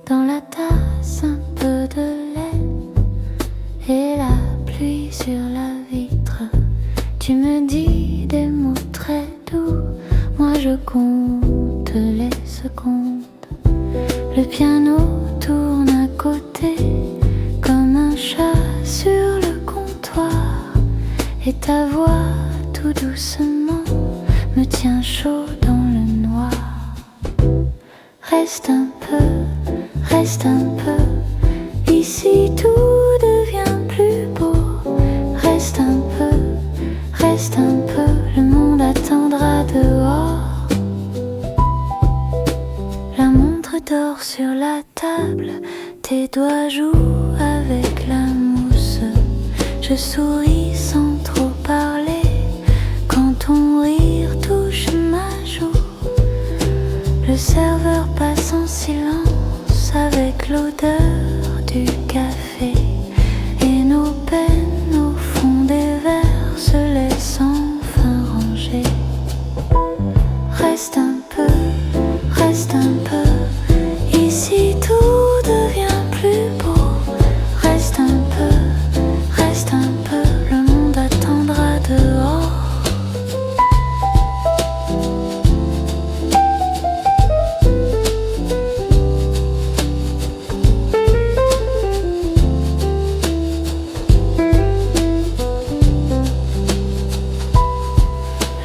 Dans la tasse un peu de lait et la pluie sur la vitre. Tu me dis des mots très doux, moi je compte les secondes. Le piano tourne à côté comme un chat sur le comptoir, et ta voix tout doucement me tient chaud dans le noir. Reste un peu, ici tout devient plus beau. Reste un peu, le monde attendra dehors. La montre dort sur la table, tes doigts jouent avec la mousse. Je souris sans trop parler quand ton rire touche ma joue. Le serveur passe en silence avec l'odeur du café, et nos peines au fond des verres se laissent enfin ranger. Reste un peu, ici tout devient plus beau. Reste un peu, le monde attendra dehors.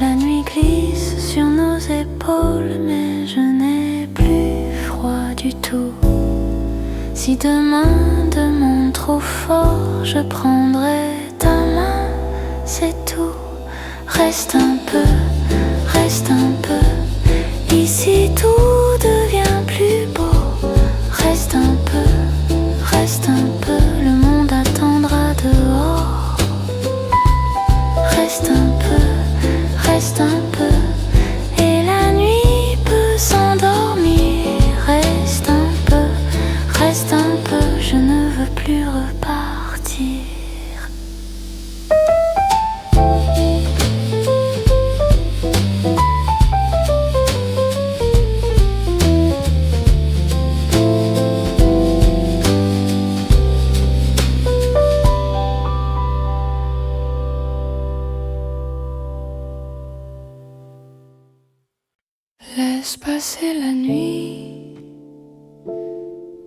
La nuit glisse sur nos épaules, mais je n'ai plus froid du tout. Si demain demande trop fort, je prendrai ta main, c'est tout. Reste un peu, ici tout devient plus beau. Reste un peu, le monde attendra dehors. Reste un peu, et la nuit peut s'endormir. Reste un peu, je ne veux plus repartir. Laisse passer la nuit,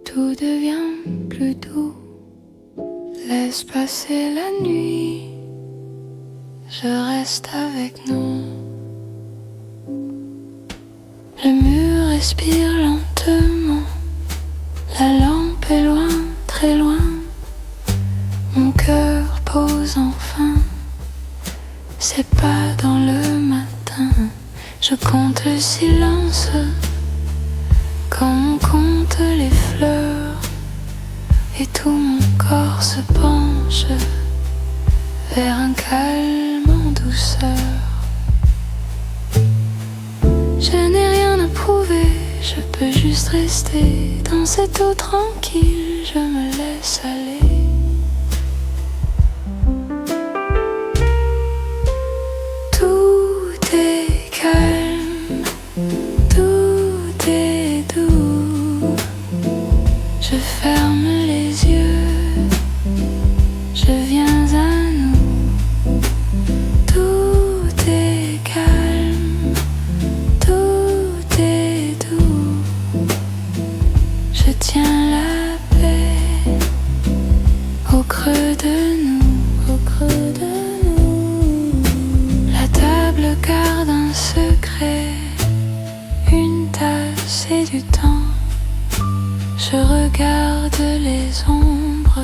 tout devient plus doux. Laisse passer la nuit, je reste avec nous. Le mur respire lentement, la lampe est loin, très loin. Mon cœur pose enfin ses pas dans le matin. Je compte le silence comme on compte les fleurs, et tout mon corps se penche vers un calme en douceur. Je n'ai rien à prouver, je peux juste rester dans cette eau tranquille, je me laisse aller. Tout est calme, tout est doux. Je ferme les yeux, je viens à nous. Tout est calme, tout est doux. Je tiens la paix au creux de nous, au creux de nous. La table garde un secret, une tasse et du temps. Je regarde les ombres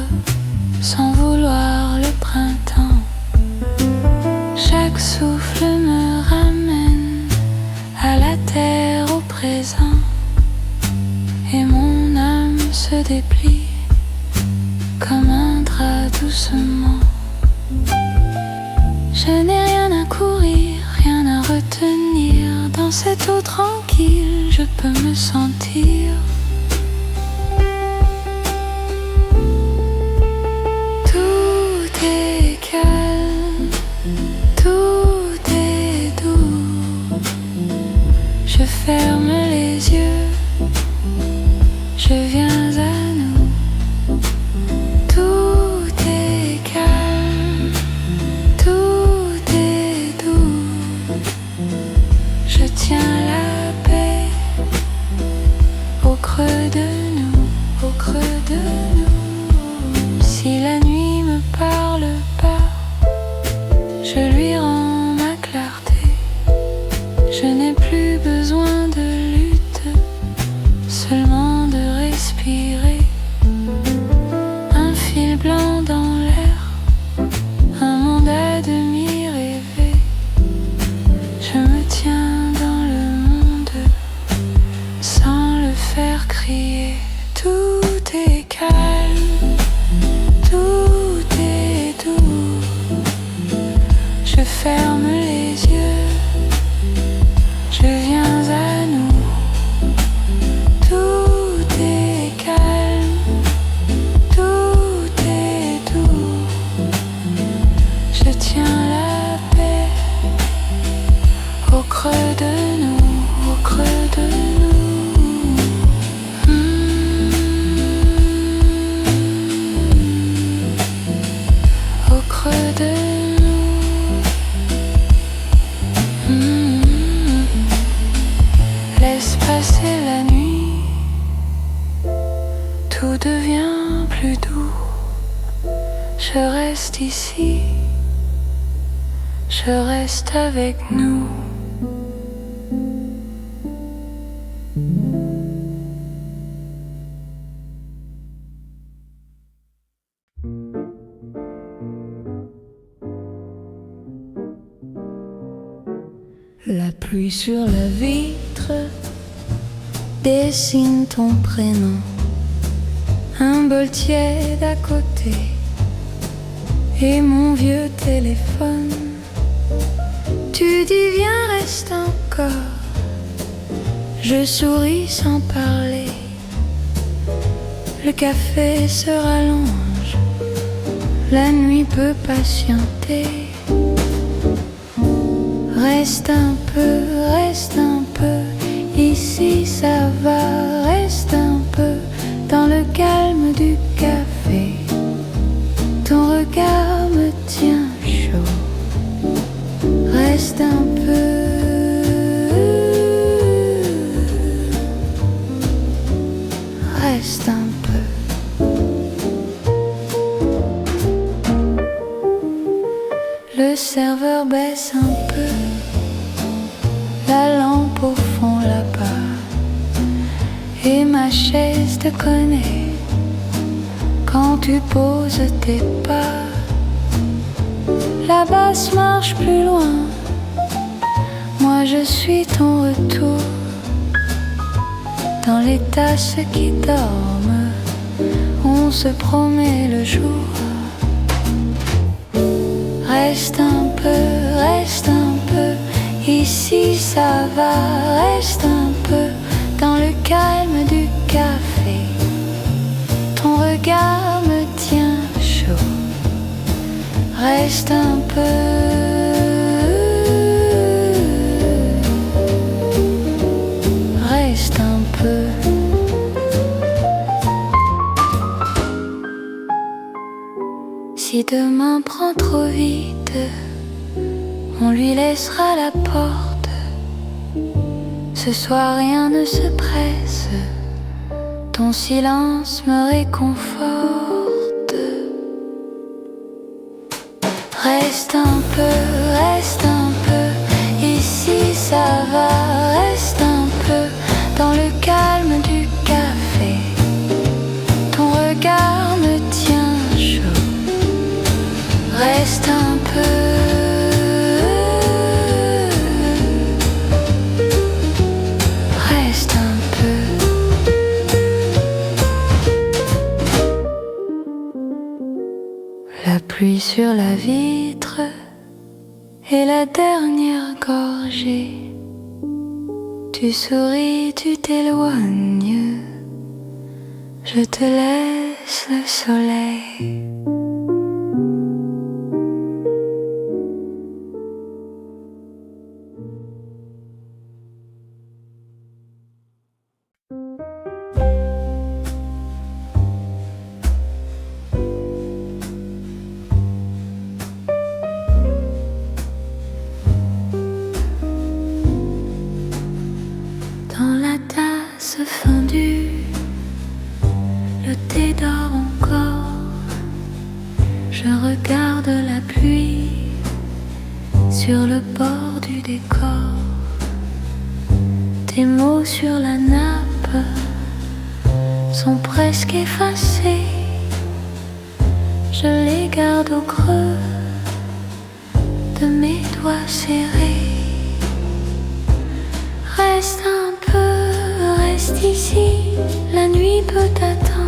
sans vouloir le printemps. Chaque souffle me ramène à la terre, au présent, et mon âme se déplie comme un drap doucement. Je n'ai rien à courir, rien à retenir. Dans cette eau tranquille, je peux me sentir. Tout est calme, tout est doux. Je ferme les yeux, je viens creux de nous, au creux de nous. Si la nuit me parle pas, je lui rends ma clarté. Je n'ai plus besoin de lutte, seulement de respirer. Un fil blanc dans l'air, un monde à demi rêvé. Je me tiens dans le monde sans le faire crier. Tout est calme, tout est doux. Je ferme les yeux, je viens à nous. Tout est calme, tout est doux. Je tiens la paix au creux de nous, au creux de nous. Au creux de nous. Laisse passer la nuit, tout devient plus doux. Je reste ici, je reste avec nous. La pluie sur la vitre dessine ton prénom. Un bol tiède à côté et mon vieux téléphone. Tu dis viens, reste encore. Je souris sans parler. Le café se rallonge, la nuit peut patienter. Reste un peu, ici ça va. Reste un peu dans le calme du café. Ton regard me tient chaud. Reste un peu. Reste un peu. Le serveur baisse un peu, la lampe au fond là-bas, et ma chaise te connaît quand tu poses tes pas. La basse marche plus loin, moi je suis ton retour. Dans les tasses qui dorment, on se promet le jour. Reste un peu, ici ça va. Reste un peu dans le calme du café. Ton regard me tient chaud. Reste un peu. Reste un peu. Si demain prend trop vite, on lui laissera la porte. Ce soir rien ne se presse, ton silence me réconforte. Reste un peu, ici ça va. Reste un peu dans le calme du café. Ton regard me tient chaud. Reste un peu. Reste un peu. La pluie sur la vitre et la dernière gorgée. Tu souris, tu t'éloignes. Je te laisse le soleil. Dans la tasse fondue, regarde la pluie sur le bord du décor. Tes mots sur la nappe sont presque effacés. Je les garde au creux de mes doigts serrés. Reste un peu, reste ici, la nuit peut t'attendre.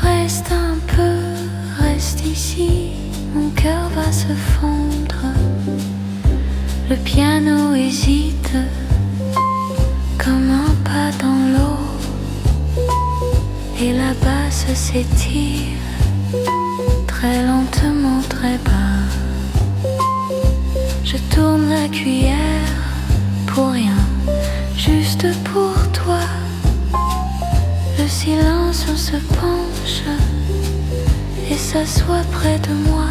Reste un peu, reste ici, mon cœur va se fondre. Le piano hésite comme un pas dans l'eau, et la basse s'étire très lentement, très bas. Je tourne la cuillère pour rien, juste pour toi. Le silence se penche et s'assoit près de moi.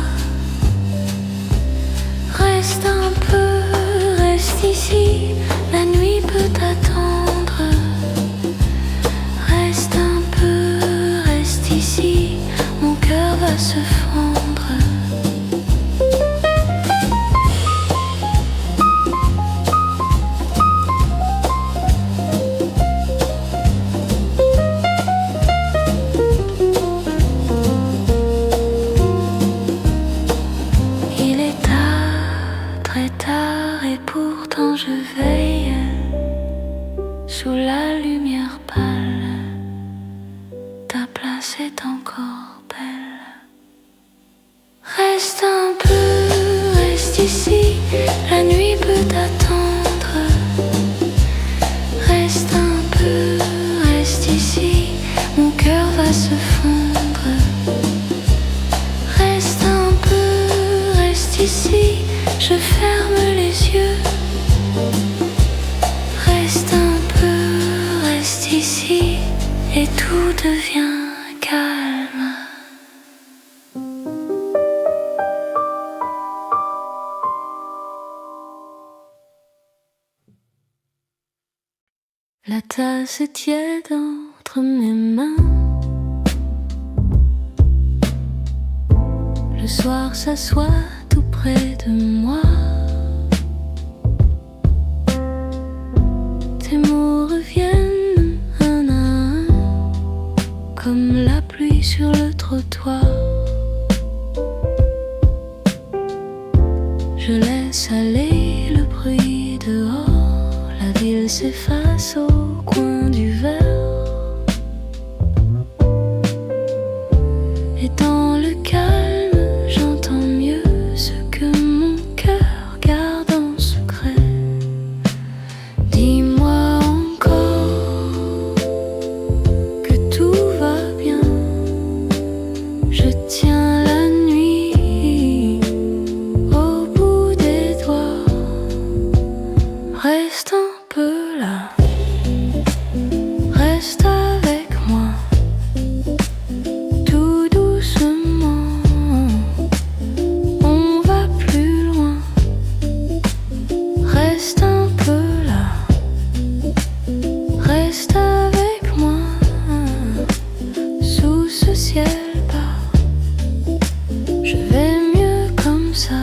Reste un peu, reste ici, la nuit peut t'attendre. Reste un peu, reste ici, mon cœur va se fondre. Sous la lumière pâle, ta place est encore belle. Reste un peu, reste ici, la nuit peut t'attendre. Reste un peu, reste ici, mon cœur va se fondre. Reste un peu, reste ici, je ferme les yeux. Reste un peu, reste ici, et tout devient calme. La tasse est tiède entre mes mains. Le soir s'assoit tout près de moi. Tes mots reviennent un à un, comme la pluie sur le trottoir. Je laisse aller le bruit dehors, la ville s'efface au coin du verre. Et dans le calme, j'entends mieux ce que mon cœur garde en secret. Dis-moi encore que tout va bien. Je tiens la nuit au bout des doigts. Reste un peu là, reste avec moi, tout doucement. On va plus loin. Reste un peu là, reste avec moi, sous ce ciel bas. Je vais mieux comme ça.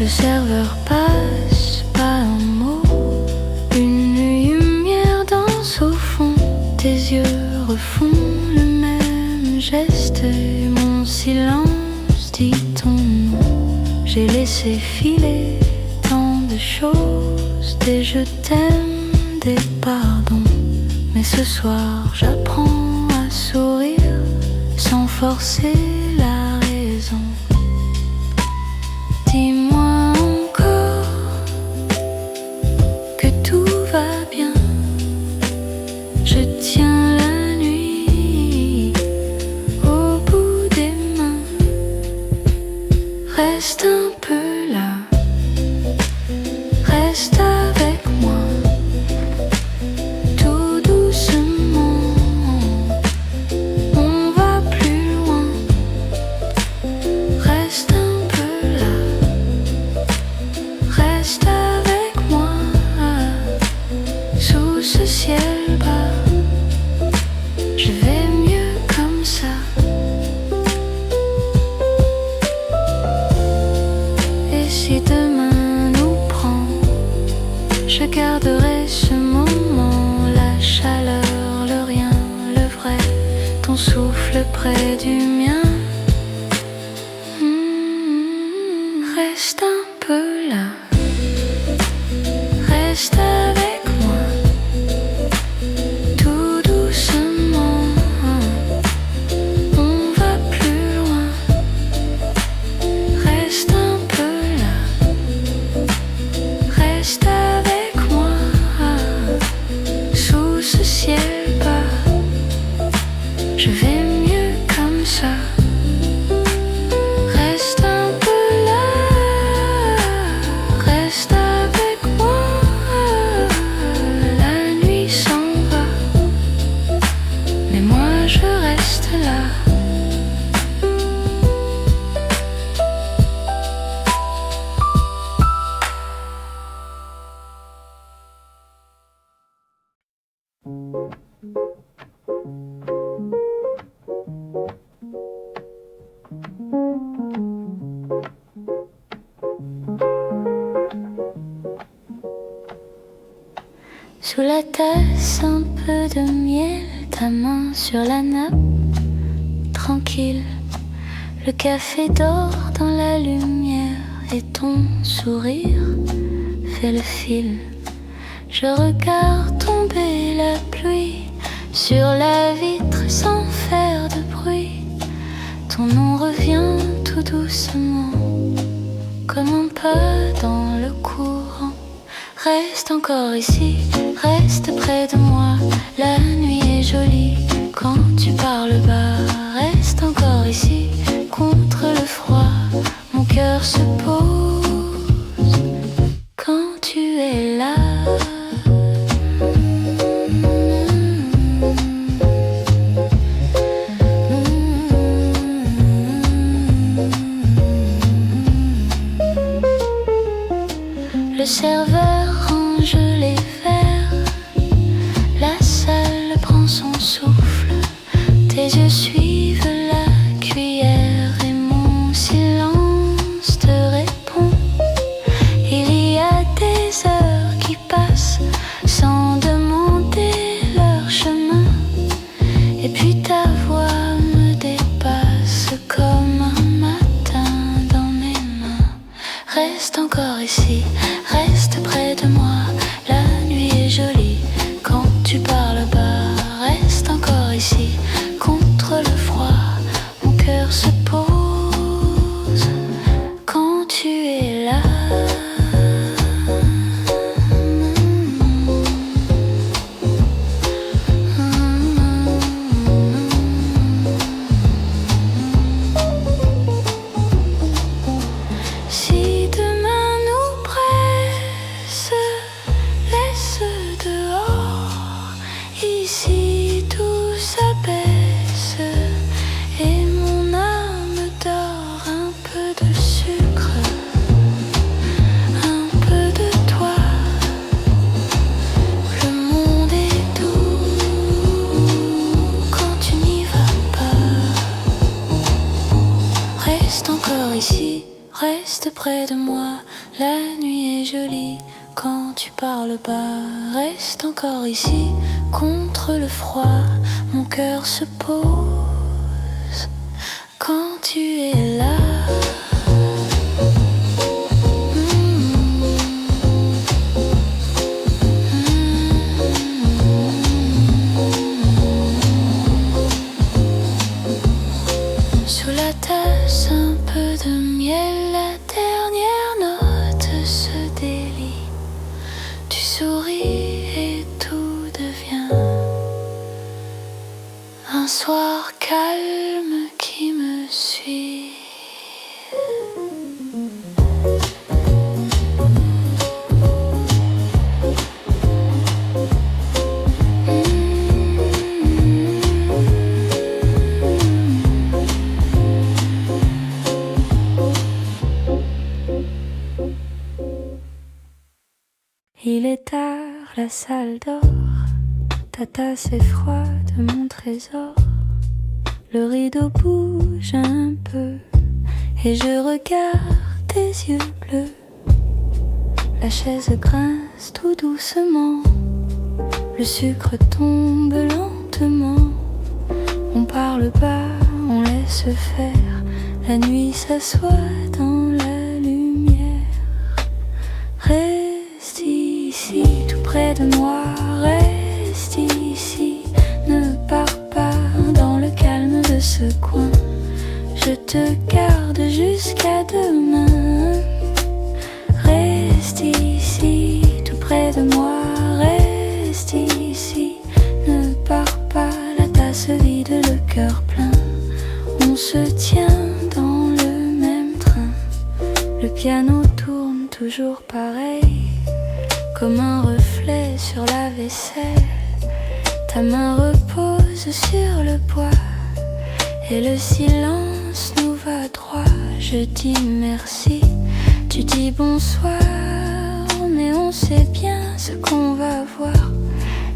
Le serveur passe, pas un mot. Une lumière danse au fond. Tes yeux refont le même geste. Et mon silence dit ton nom. J'ai laissé filer tant de choses, des je t'aime, des pardons. Mais ce soir j'apprends à sourire sans forcer la raison. Dis-moi encore que tout va bien. Je tiens la nuit au bout des mains. Reste un peu là, reste avec moi, tout doucement. On va plus loin. Reste un peu là, reste avec moi, ce ciel bas. Je vais mieux comme ça. Et si demain nous prend, je garderai ce moment, la chaleur, le rien, le vrai, ton souffle près du mien. Reste un peu là, reste avec moi, tout doucement. On va plus loin. Reste un peu là, reste avec moi, sous ce ciel bas. Je vais mieux comme ça. Reste un peu là, reste avec moi. La nuit s'en va, mais moi je reste là. Sous la tasse, un peu de miel, ta main sur la nappe, tranquille. Le café dort dans la lumière et ton sourire fait le fil. Je regarde tomber la pluie sur la vitre sans faire de bruit. Ton nom revient tout doucement, comme un pas dans le courant. Reste encore ici, reste près de moi. La nuit est jolie quand tu parles bas. Reste encore ici, contre le froid. Mon cœur se pose quand tu es là. Le serveur range les verres, la salle prend son souffle, tes yeux suivent la cuillère et mon silence te répond. Il y a des heures qui passent sans demander leur chemin, et puis ta voix me dépasse comme un matin dans mes mains. Reste encore ici, reste près de moi, la nuit est jolie quand tu parles bas. Reste encore ici, contre le froid, mon cœur se pose quand tu es là. Si demain nous presse, laisse dehors. Ici tout s'abaisse et mon âme dort. Un peu de sucre, un peu de toi. Le monde est doux quand tu n'y vas pas. Reste encore ici, reste près de moi. La nuit est jolie quand tu parles bas. Reste encore ici, contre le froid. Mon cœur se pose quand tu es là. Sous la tasse, un peu de miel, la dernière note se délie. Tu souris et tout devient un soir calme qui me suit. Il est tard, la salle dort. ta tasse est froide, mon trésor. Le rideau bouge un peu et je regarde tes yeux bleus. La chaise grince tout doucement, le sucre tombe lentement. On parle bas, on laisse faire, la nuit s'assoit dans la lumière. Reste ici, tout près de moi, reste ici, ne pars pas dans le calme de ce coin. Je te garde jusqu'à demain. Reste ici, tout près de moi, reste ici, ne pars pas, la tasse vide, le cœur plein. On se tient dans le même train. Le piano tourne toujours pareil, comme un reflet sur la vaisselle. Ta main repose sur le bois et le silence nous va droit. Je dis merci, tu dis bonsoir, mais on sait bien ce qu'on va voir.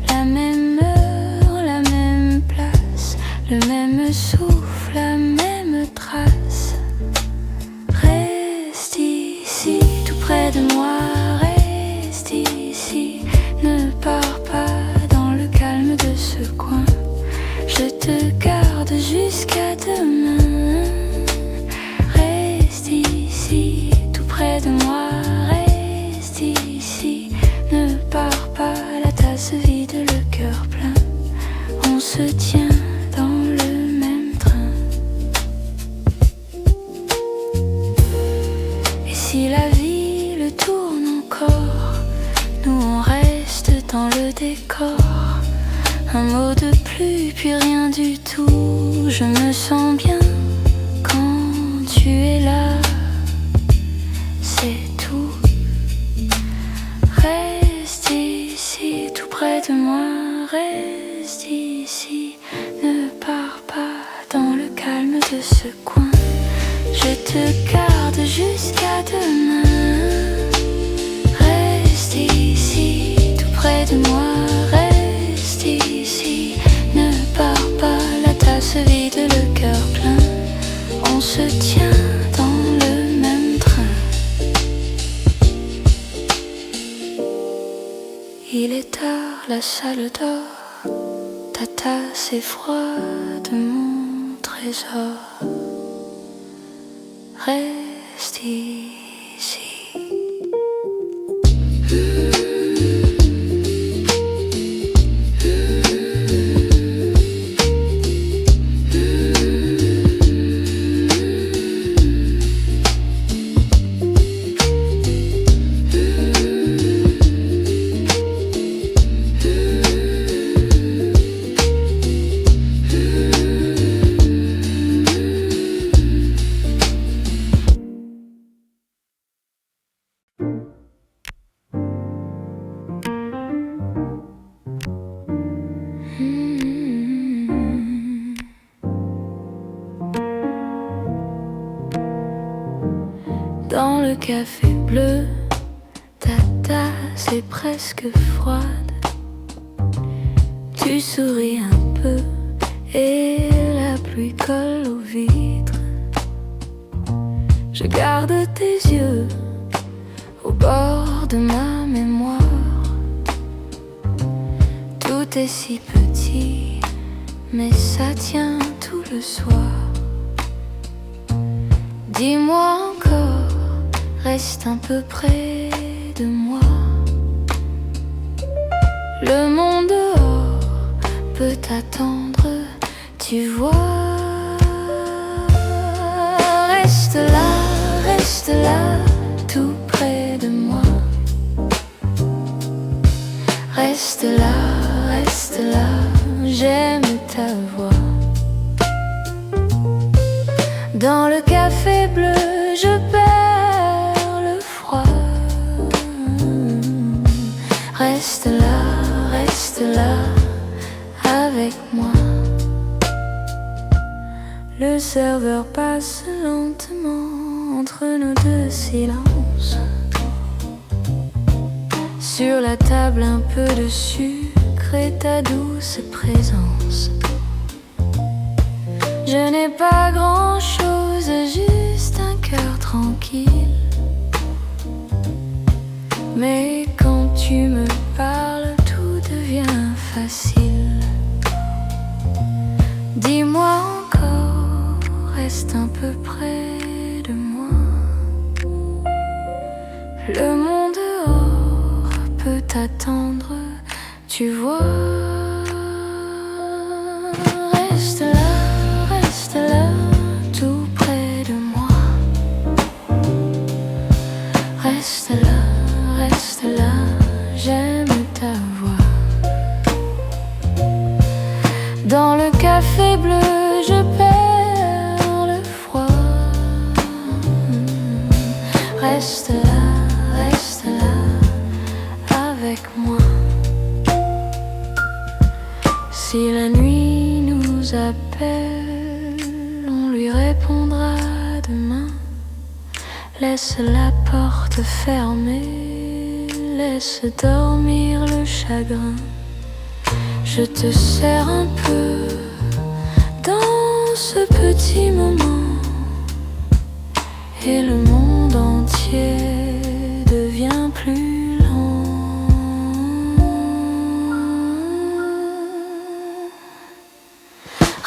La même heure, la même place, le même souffle, la même trace. Reste ici, tout près de moi, reste ici, ne pars pas dans le calme de ce coin. Je te garde jusqu'à demain. Reste ici, tout près de moi, reste ici, ne pars pas, la tasse vide, le cœur plein. On se tient dans le même train. Et si la ville tourne encore, nous on reste dans le décor. Un mot de plus, puis rien du tout. Je me sens bien quand tu es là, c'est tout. Reste ici, tout près de moi, reste ici, ne pars pas dans le calme de ce coin. Je te garde jusqu'à demain. Reste ici, tout près de moi, reste ici, ne pars pas, la tasse vide, le cœur plein. On se tient dans le même train. Il est tard, la salle dort, ta tasse est froide, mon trésor. Reste ici. Dans le café bleu, ta tasse est presque froide. Tu souris un peu et la pluie colle aux vitres. Je garde tes yeux au bord de ma mémoire. Tout est si petit, mais ça tient tout le soir. Dis-moi encore, reste un peu près de moi. Le monde dehors peut attendre, tu vois. Reste là, tout près de moi. Reste là, j'aime ta voix. Dans le café bleu, je perds le froid. Reste là, avec moi. Le serveur passe lentement entre nos deux silences. Sur la table un peu de sucre secret ta douce présence. Je n'ai pas grand-chose, juste un cœur tranquille. Mais quand tu me parles, tout devient facile. Dis-moi encore, reste un peu près de moi. Le monde dehors peut t'attendre, tu vois. Reste là, tout près de moi. Reste là, j'aime ta voix. Dans le café bleu, je perds le froid. Reste là, avec moi. Si la nuit nous appelle, on lui répondra demain. Laisse la porte fermée, laisse dormir le chagrin. Je te serre un peu dans ce petit moment, et le monde entier devient plus lent.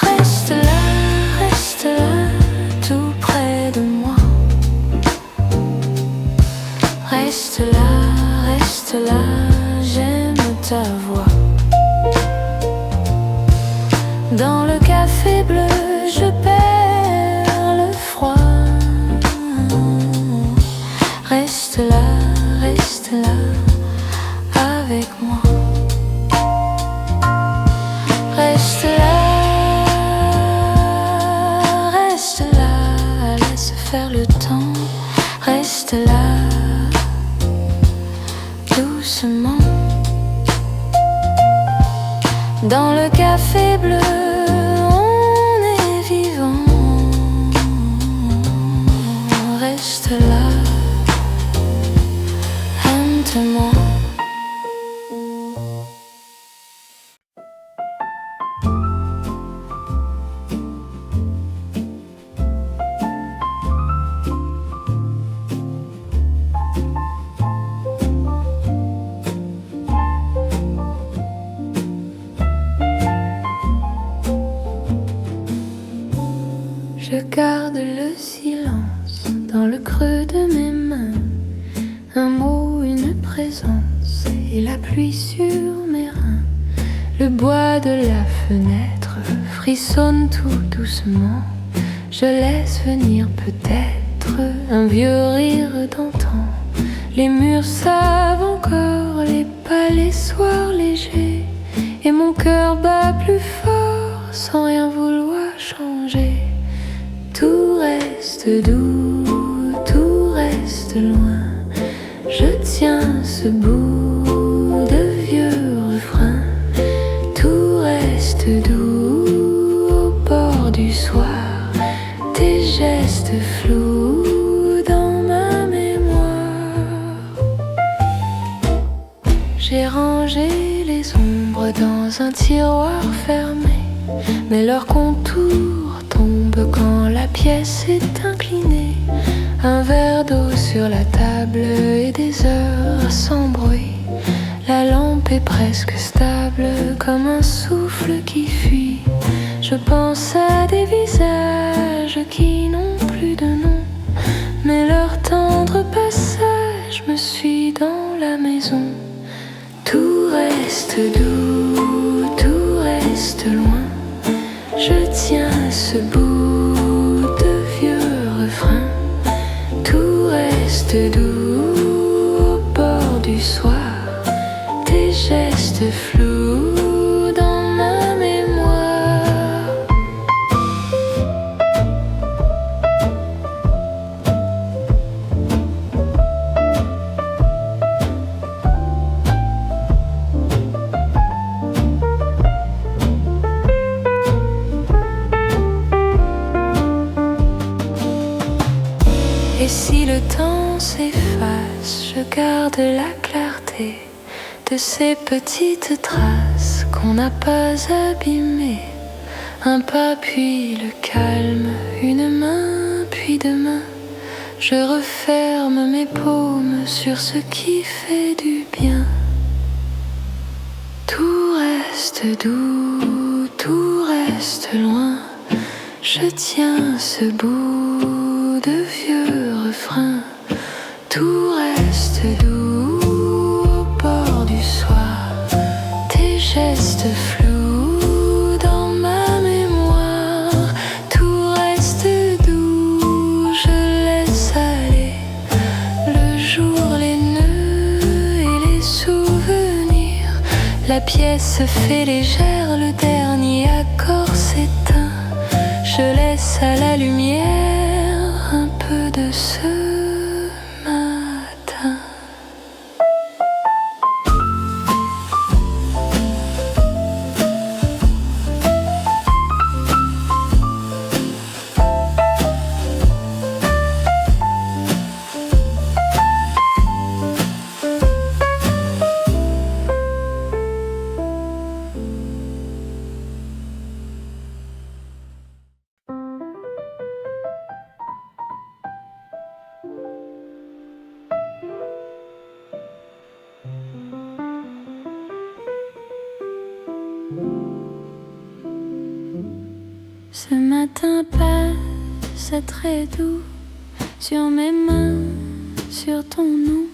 Reste là, tout près de moi. Reste là, j'aime ta voix. Dans le café bleu, je perds le froid. Reste là, avec moi. Reste là, laisse faire le temps. Reste là, doucement. Dans le café bleu, on est vivant. Reste là, lentement. Je garde le silence dans le creux de mes mains. Un mot, une présence et la pluie sur mes reins. Le bois de la fenêtre frissonne tout doucement. Je laisse venir peut-être un vieux rire d'antan. Les murs savent encore les pas, les soirs légers. Et mon cœur bat plus fort sans rien vouloir changer. Tout reste doux, tout reste loin. Je tiens ce bout de vieux refrain. Tout reste doux au bord du soir. Tes gestes flous dans ma mémoire. J'ai rangé les ombres dans un tiroir fermé, mais leur contour tombe quand la pièce est inclinée. Un verre d'eau sur la table et des heures sans bruit. La lampe est presque stable comme un souffle qui fuit. Je pense à des visages qui n'ont plus de nom, mais leur tendre passage me suit dans la maison. Tout reste doux, tout reste loin. Je tiens ce bout de vieux refrain. Tout reste doux au bord du soir. Tes gestes flous dans ma mémoire. Et si le temps s'efface, je garde la clarté de ces petites traces qu'on n'a pas abîmées. Un pas puis le calme, une main puis deux mains. Je referme mes paumes sur ce qui fait du bien. Tout reste doux, tout reste loin. Je tiens ce bout de vieux refrain. Tout reste doux au bord du soir. Tes gestes flous dans ma mémoire. Tout reste doux, je laisse aller le jour, les nœuds et les souvenirs. La pièce se fait légère, le dernier accord s'éteint. Je laisse à la lumière un peu de ce matin. Ce matin passe très doux sur mes mains, sur ton nom.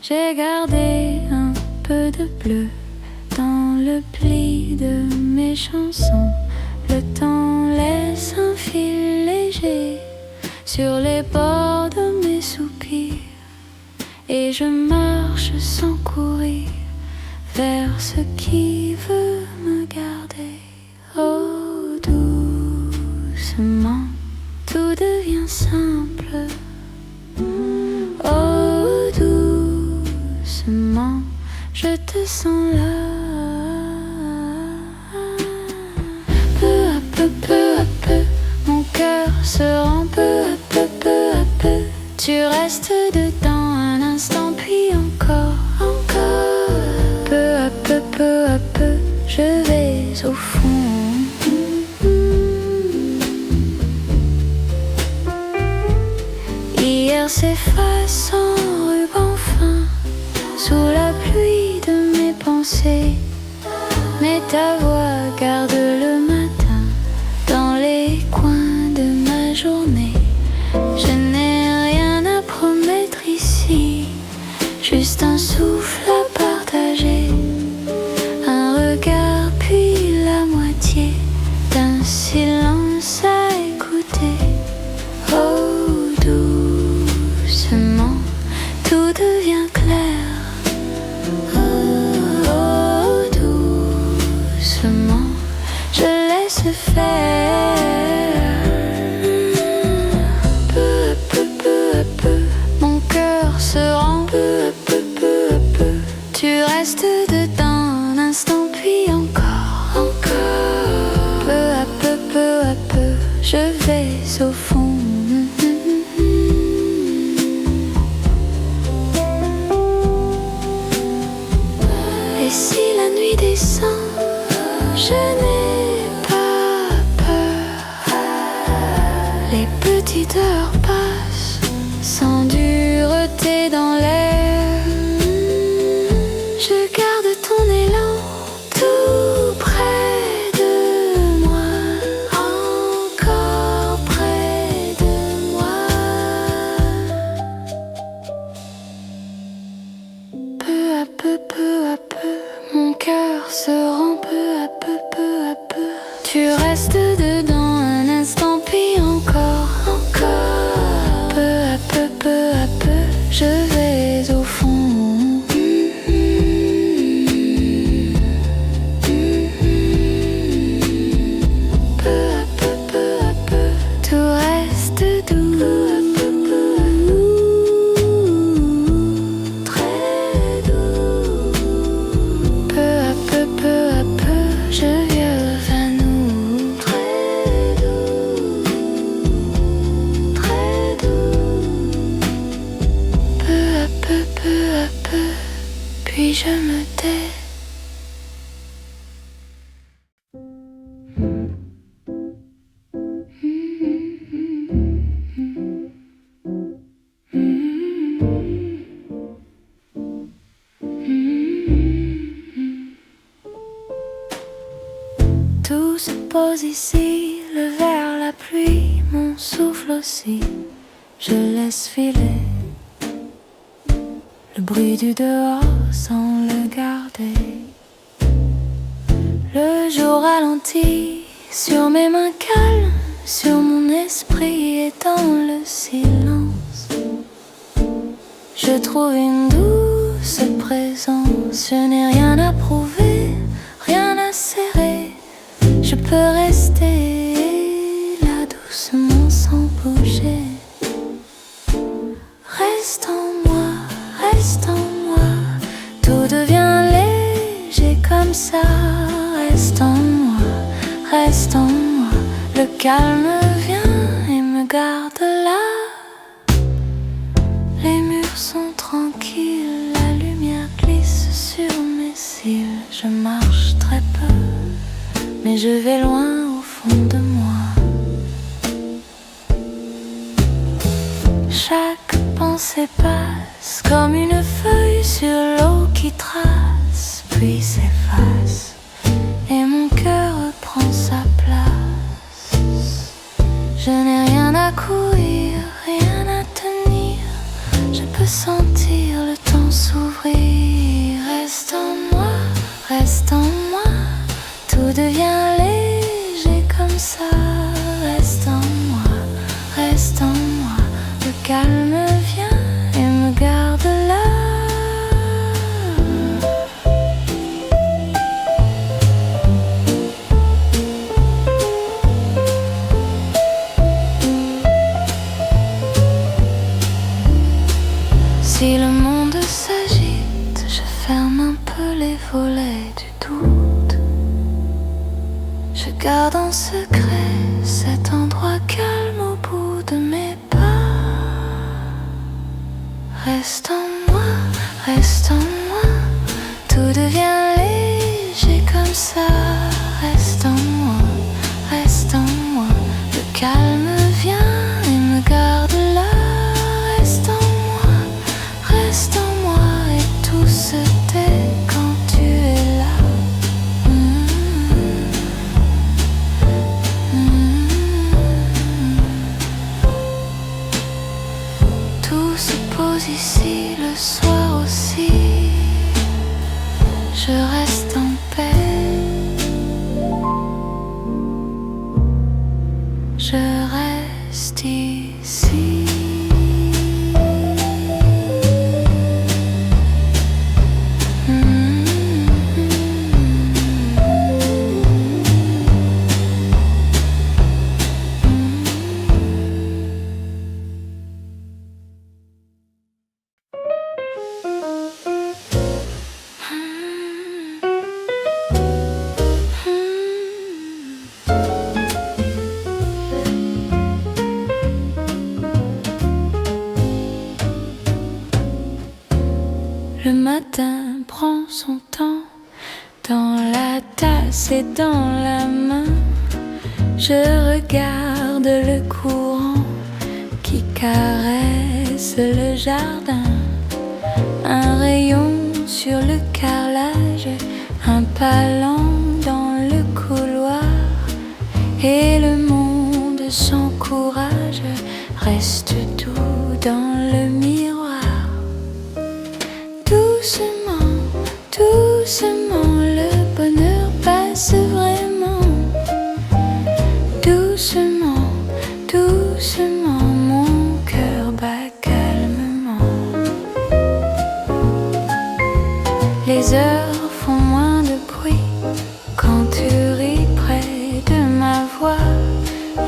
J'ai gardé un peu de bleu dans le pli de mes chansons. Le temps laisse un fil léger sur les bords de mes soupirs. Et je marche sans courir vers ce qui veut me garder. Oh, doucement, tout devient simple. Oh, doucement, je te sens là. Peu à peu, mon cœur se rend peu à peu, peu à peu. Tu restes dedans un instant, puis encore, encore. Peu à peu, je vais au fond. Hier s'efface en ruban fin sous la pluie de mes pensées. Mais ta voix garde le matin dans les coins de ma journée. Je n'ai rien à promettre ici, juste un souffle à partager, un regard puis la moitié d'un silence à écouter. Oh, doucement, tout devient clair. Oh, doucement, je laisse faire. Peu à peu, mon cœur se rend peu à peu, peu à peu. Tu restes dedans un instant, puis encore, encore. Peu à peu, je vais au fond. Et si la nuit descend, je n'ai pas peur. Les petites heures passent sans dureté dans l'air. Je garde ton élan tout près de moi, encore près de moi. Peu à peu, mon cœur se rend peu à peu, peu à peu. Tu restes dedans un instant, puis encore, encore. Peu à peu, je vais au fond. Peu à peu, tout reste doux. Très doux. Peu à peu, je viens vers nous. Très doux, très doux. Peu à peu, puis je me tais. Tout se pose ici, le verre, la pluie, mon souffle aussi. Je laisse filer le bruit du dehors sans le garder. Le jour ralentit sur mes mains calmes, sur mon esprit et dans le silence. Je trouve une douce présence, je n'ai rien à prouver, rien à serrer. Je peux rester là doucement sans bouger. Reste en moi, tout devient léger comme ça. Reste en moi, le calme vient et me garde là. Les murs sont tranquilles, la lumière glisse sur mes cils. Je marche très peu, mais je vais loin au fond de moi. Chaque pensée passe comme une feuille sur l'eau qui trace, puis s'efface, et mon cœur reprend sa place. Je n'ai rien à courir, rien à tenir, je peux sentir le temps s'ouvrir. Reste en moi, tout devient léger comme ça. Reste en moi, le calme vient et me garde là. Si le monde s'agite, je ferme un peu les volets du doute. Je garde en secret cet endroit calme au bout de mes pas. Reste en moi, tout devient léger comme ça. Reste en moi, le calme vient et me garde là. Reste en moi et tout se tait quand tu es là. Tout se pose ici, le soir aussi. Je reste en paix. Je reste ici. Le matin prend son temps, dans la tasse et dans la main. Je regarde le courant qui caresse le jardin. Un rayon sur le carrelage, un pas lent dans le couloir. Et le monde sans courage reste doux dans le miroir. Doucement, doucement, le bonheur passe vraiment. Doucement, doucement, mon cœur bat calmement. Les heures font moins de bruit quand tu ris près de ma voix.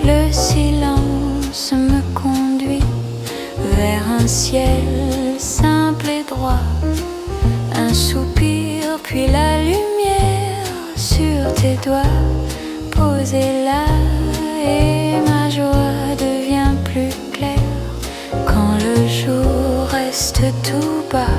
Le silence me conduit vers un ciel simple et droit. Un soupir, puis la lumière sur tes doigts posés là, et ma joie devient plus claire quand le jour reste tout bas.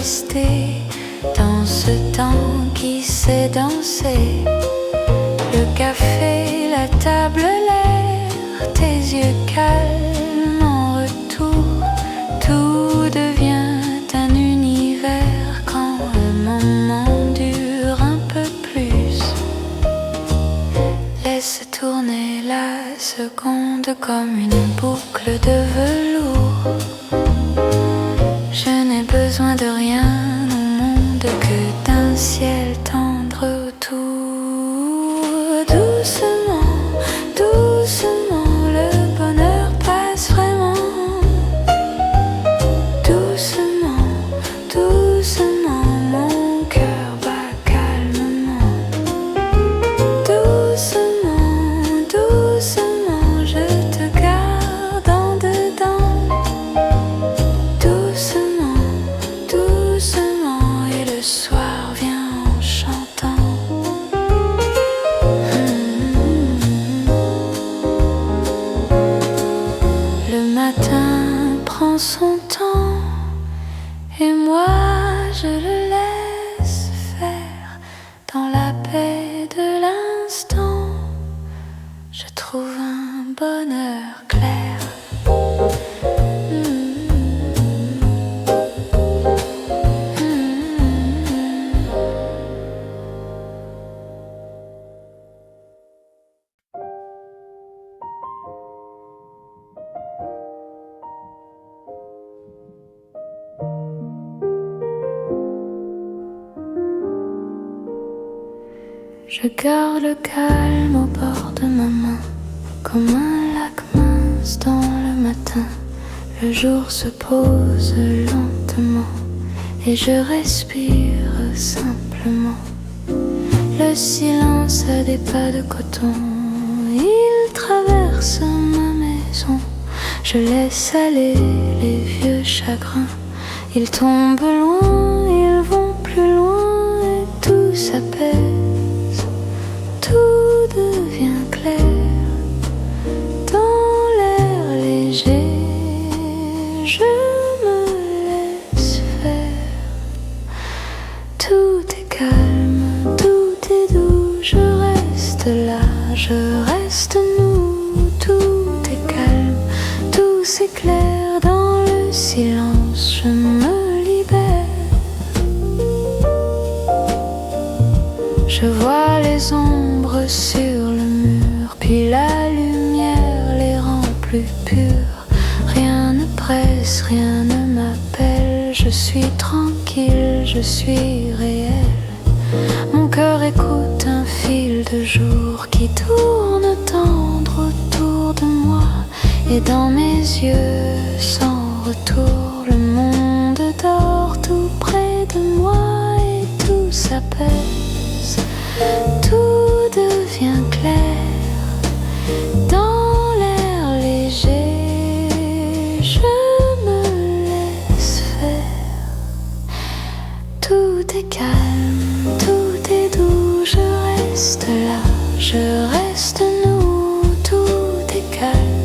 rester dans ce temps qui s'est dansé. Le café, la table, l'air, tes yeux calmes en retour. Tout devient un univers quand un moment dure un peu plus. Laisse tourner la seconde comme une boucle de velours. Je n'ai besoin de rien au monde que d'un ciel tendre autour. Doucement, doucement, le bonheur passe vraiment. Doucement, doucement, mon cœur bat calmement. Doucement, doucement, je te garde en dedans. Doucement, doucement, et le soir vient en chantant. Le matin prend son temps et moi je le laisse faire. Dans la paix de l'instant, je trouve un bonheur clair. Je garde le calme au bord de ma main, comme un lac mince dans le matin. Le jour se pose lentement et je respire simplement. Le silence a des pas de coton, il traverse ma maison. Je laisse aller les vieux chagrins, ils tombent loin, ils vont plus loin et tout s'apaise. Tout devient clair dans l'air léger. Je me laisse faire. Tout est calme, tout est doux. Je reste là, je reste nous. Tout est calme, tout s'éclaire dans le silence. Je me libère. Je vois les ombres sur le mur, puis la lumière les rend plus purs. Rien ne presse, rien ne m'appelle. Je suis tranquille, je suis réel. Mon cœur écoute un fil de jour qui tourne tendre autour de moi. Et dans mes yeux sans retour, le monde dort tout près de moi et tout s'apaise. Tout devient clair dans l'air léger. Je me laisse faire. Tout est calme, tout est doux. Je reste là, je reste nous. Tout est calme,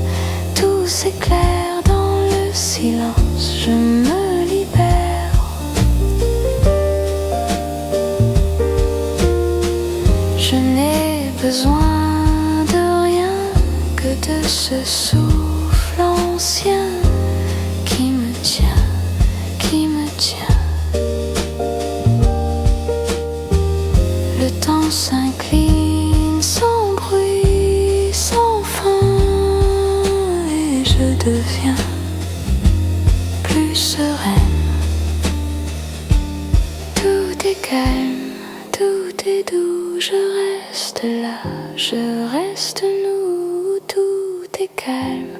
tout s'éclaire dans le silence. Je me libère. Je n'ai besoin de rien que de ce souffle ancien qui me tient, qui me tient. Le temps s'incline sans bruit, sans fin, et je deviens plus sereine. Tout est calme, tout est doux. Je reste là, je reste nous. Tout est calme,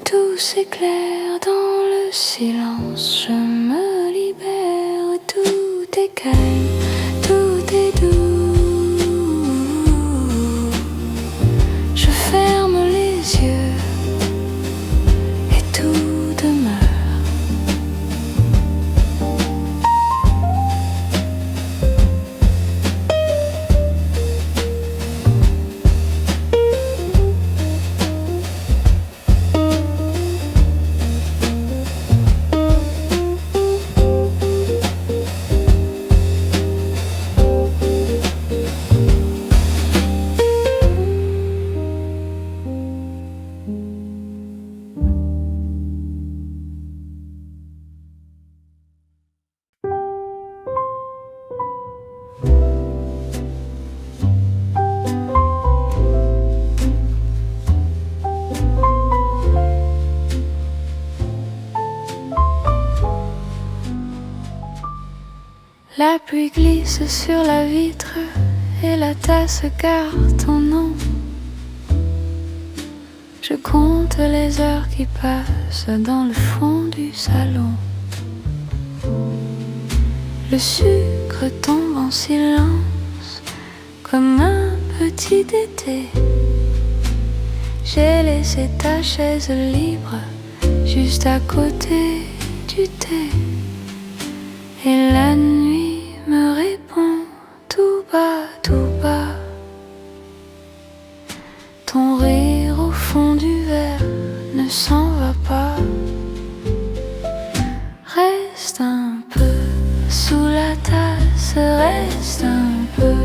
tout s'éclaire dans le silence. Je me libère. Tout est calme, tout est doux. Je ferme les yeux et tout demeure. La pluie glisse sur la vitre et la tasse garde ton nom. Je compte les heures qui passent dans le fond du salon. Le sucre tombe en silence comme un petit été. J'ai laissé ta chaise libre juste à côté du thé. Et la nuit me répond tout bas, tout bas. Ton rire au fond du verre ne s'en va pas. Reste un peu sous la tasse, reste un peu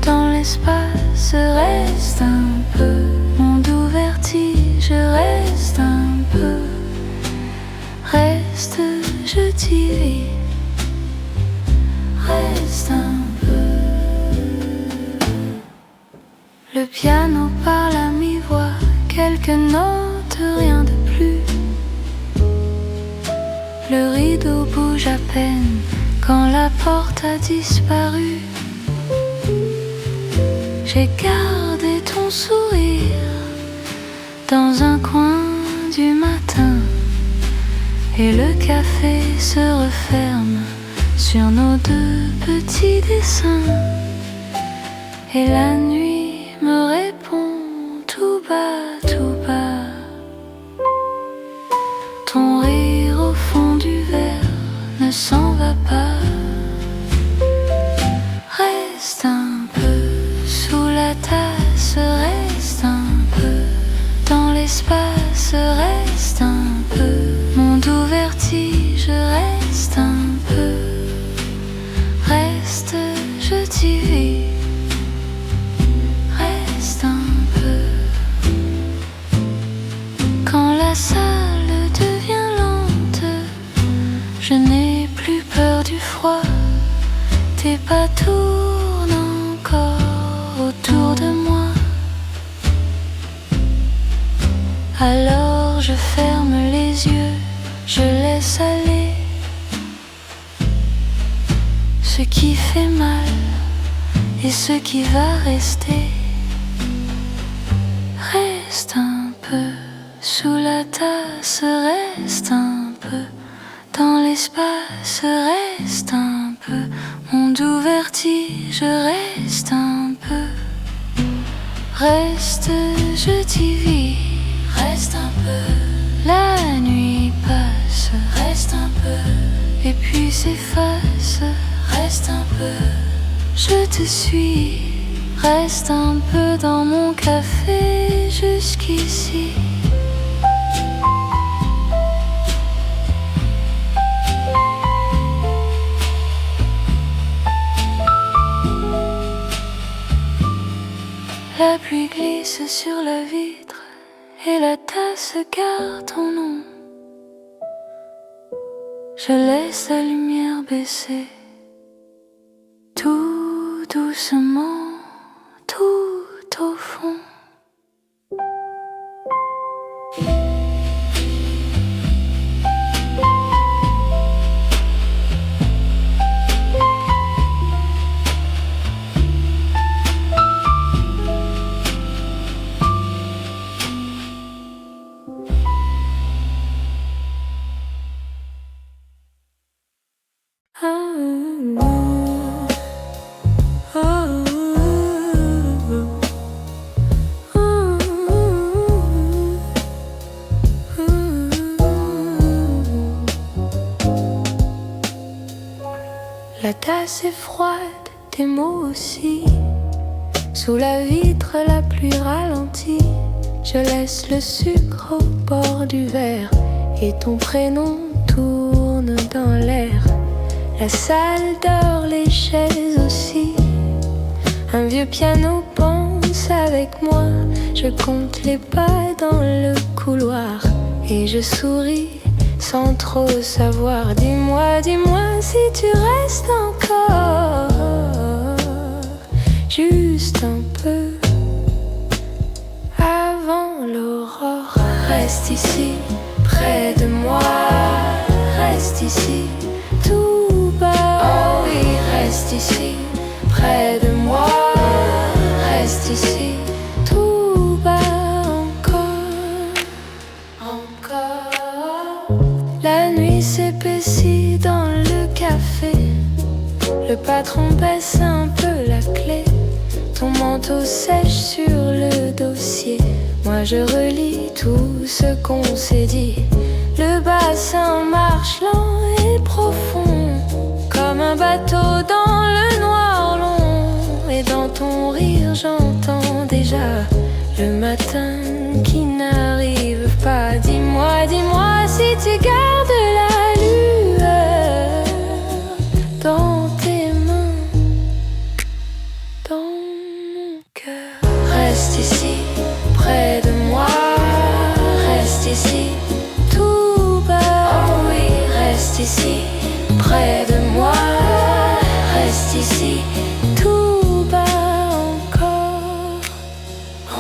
dans l'espace, reste un peu. Monde ou vertige, reste un peu. Reste, je t'y vis. Reste un peu. Le piano parle à mi-voix, quelques notes, rien de plus. Le rideau bouge à peine quand la porte a disparu. J'ai gardé ton sourire dans un coin du matin. Et le café se referme sur nos deux petits dessins. Et la nuit me répond tout bas, tout bas. Ton rire au fond du verre ne s'en va pas. Reste un peu sous la tasse, reste un peu dans l'espace, reste un peu. Monde ou vertige, reste un peu. Reste, je t'y vis. Reste un peu. Quand la salle devient lente, je n'ai plus peur du froid. Tes pas tournent encore autour de moi. Alors je ferme les yeux, je laisse aller ce qui fait mal et ce qui va rester. Reste un peu sous la tasse, reste un peu dans l'espace, reste un peu. Monde ou vertige, reste un peu. Reste, je t'y vis. Reste un peu. La nuit passe, reste un peu. Et puis s'efface, reste un peu. Je te suis. Reste un peu dans mon café jusqu'ici. La pluie glisse sur la vitre et la tasse garde ton nom. Je laisse la lumière baisser tout doucement, tout au fond. La tasse est froide, tes mots aussi. Sous la vitre, la pluie ralentit. Je laisse le sucre au bord du verre et ton prénom tourne dans l'air. La salle dort, les chaises aussi. Un vieux piano pense avec moi. Je compte les pas dans le couloir et je souris sans trop savoir. Dis-moi, dis-moi si tu restes encore. Juste un peu avant l'aurore. Reste ici, près de moi. Reste ici, tout bas. Oh oui, près de moi. Reste ici, tout bas encore, encore. La nuit s'épaissit dans le café. Le patron baisse un peu la clé. Ton manteau sèche sur le dossier. Moi je relis tout ce qu'on s'est dit. Le bassin marche lent et profond, comme un bateau dans le noir long. Et dans ton rire j'entends déjà le matin qui n'arrive pas. Dis-moi, dis-moi si tu gardes la lueur dans tes mains, dans mon cœur. Reste ici, près de moi. Reste ici, tout bas. Oh oui, reste ici, près de moi. Reste ici, tout bas encore,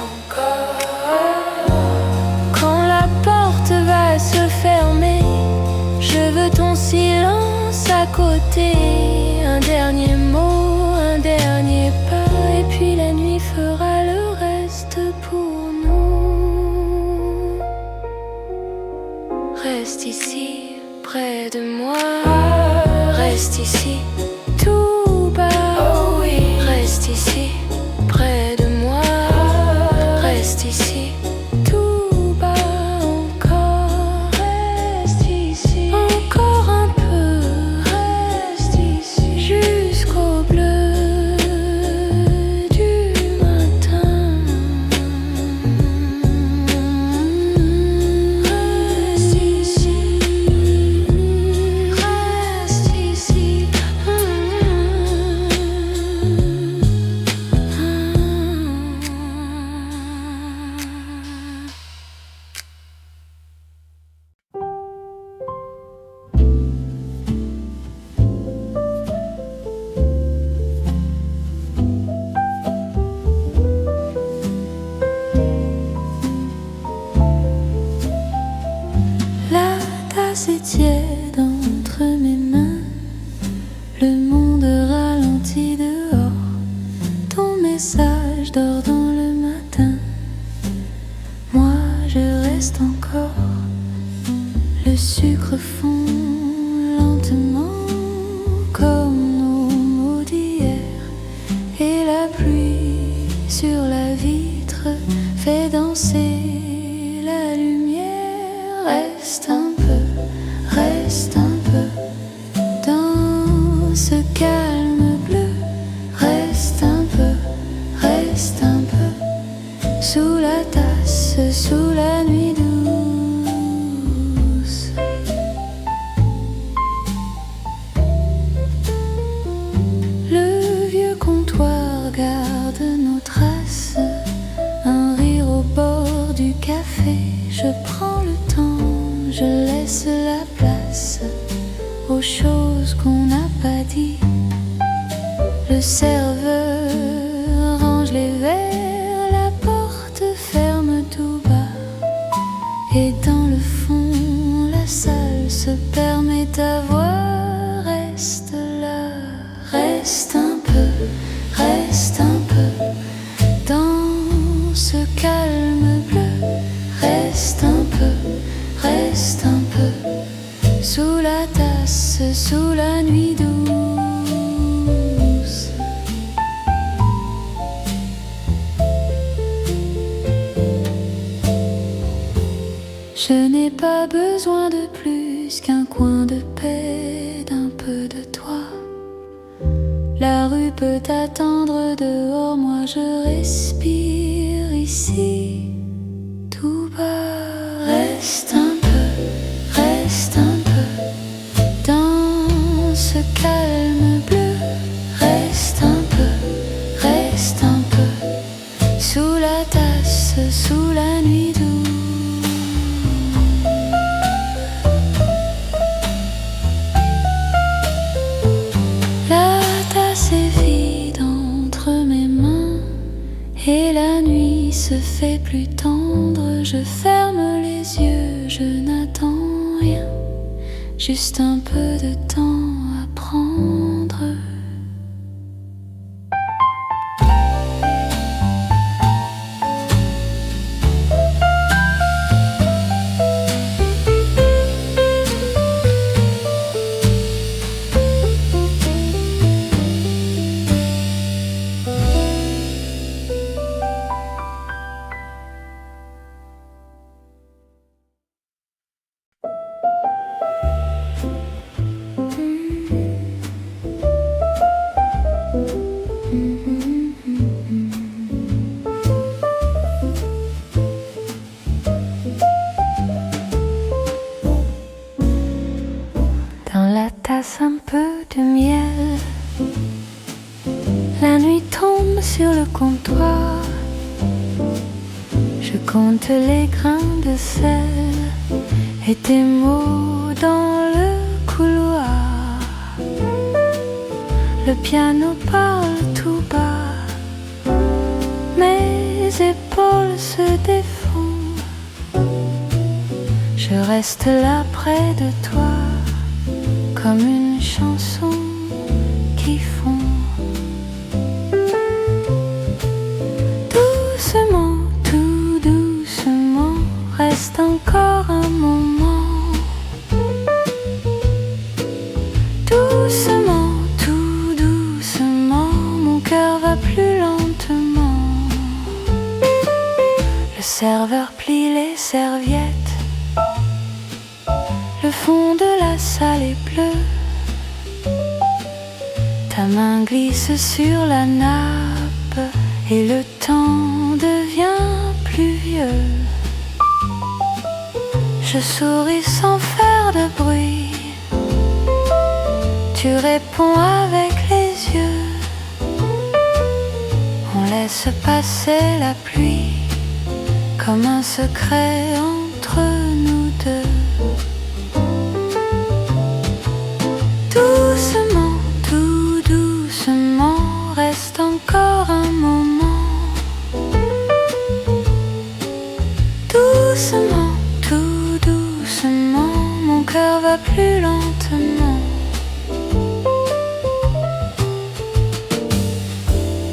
encore. Quand la porte va se fermer, je veux ton silence à côté. Un dernier mot, un dernier pas, et puis la nuit fera le reste pour nous. Reste ici, près de moi. Reste ici, tout bas. Oh oui, reste ici, près de moi. Reste ici, tout bas encore. Reste ici, encore un peu. Reste ici, jusqu'au bleu du matin. Reste ici, reste ici. La tasse est tiède entre mes mains. Le monde ralentit dehors. Ton message dort dans le matin. Moi je reste encore. Le sucre fond lentement comme nos mots d'hier. Et la pluie sur la vitre fait danser la lumière. Reste un peu dans ce calme bleu. Reste un peu sous la tasse, sous la nuit douce. Le vieux comptoir garde nos traces. Un rire au bord du café. Je prends le temps, je laisse la place aux choses qu'on n'a pas dit. Le serveur range les verres, la porte ferme tout bas. Et dans le fond, la salle se permet d'avoir. Reste là, reste un peu dans ce calme bleu. Reste un peu sous la tasse, sous la nuit douce. Je n'ai pas besoin de plus qu'un coin de paix, d'un peu de toi. La rue peut attendre dehors, moi je respire ici, tout bas. Reste un peu dans ce calme bleu. Reste un peu sous la tasse, sous la nuit douce. La tasse est vide entre mes mains et la nuit se fait plus tendre. Je ferme les yeux, je n'attends rien, juste un peu de temps à prendre. La nuit tombe sur le comptoir. Je compte les grains de sel et tes mots dans le couloir. Le piano parle tout bas. Mes épaules se défont. Je reste là près de toi, comme une chanson qui fond. Doucement, tout doucement, reste encore un moment. Doucement, tout doucement, mon cœur va plus lentement. Le serveur plie les serviettes. Le fond de la salle est bleu. Ta main glisse sur la nappe et le temps devient pluvieux. Je souris sans faire de bruit. Tu réponds avec les yeux. On laisse passer la pluie comme un secret entre nous deux. Doucement, tout doucement, reste encore un moment. Doucement, tout doucement, mon cœur va plus lentement.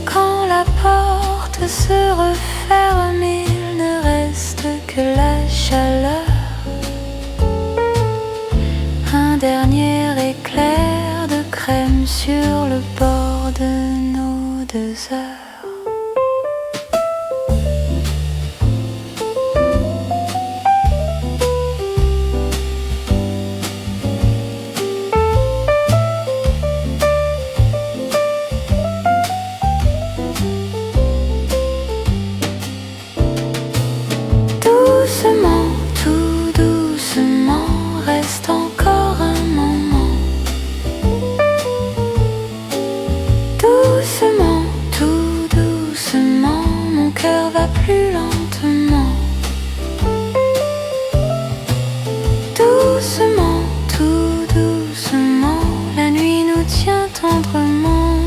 Quand la porte se referme, il ne reste que la chaleur. Un dernier éclair de crème sur le bord de nos 2 heures. Doucement, tout doucement, reste encore un moment. Doucement, tout doucement, mon cœur va plus lentement. Doucement, tout doucement, la nuit nous tient tendrement.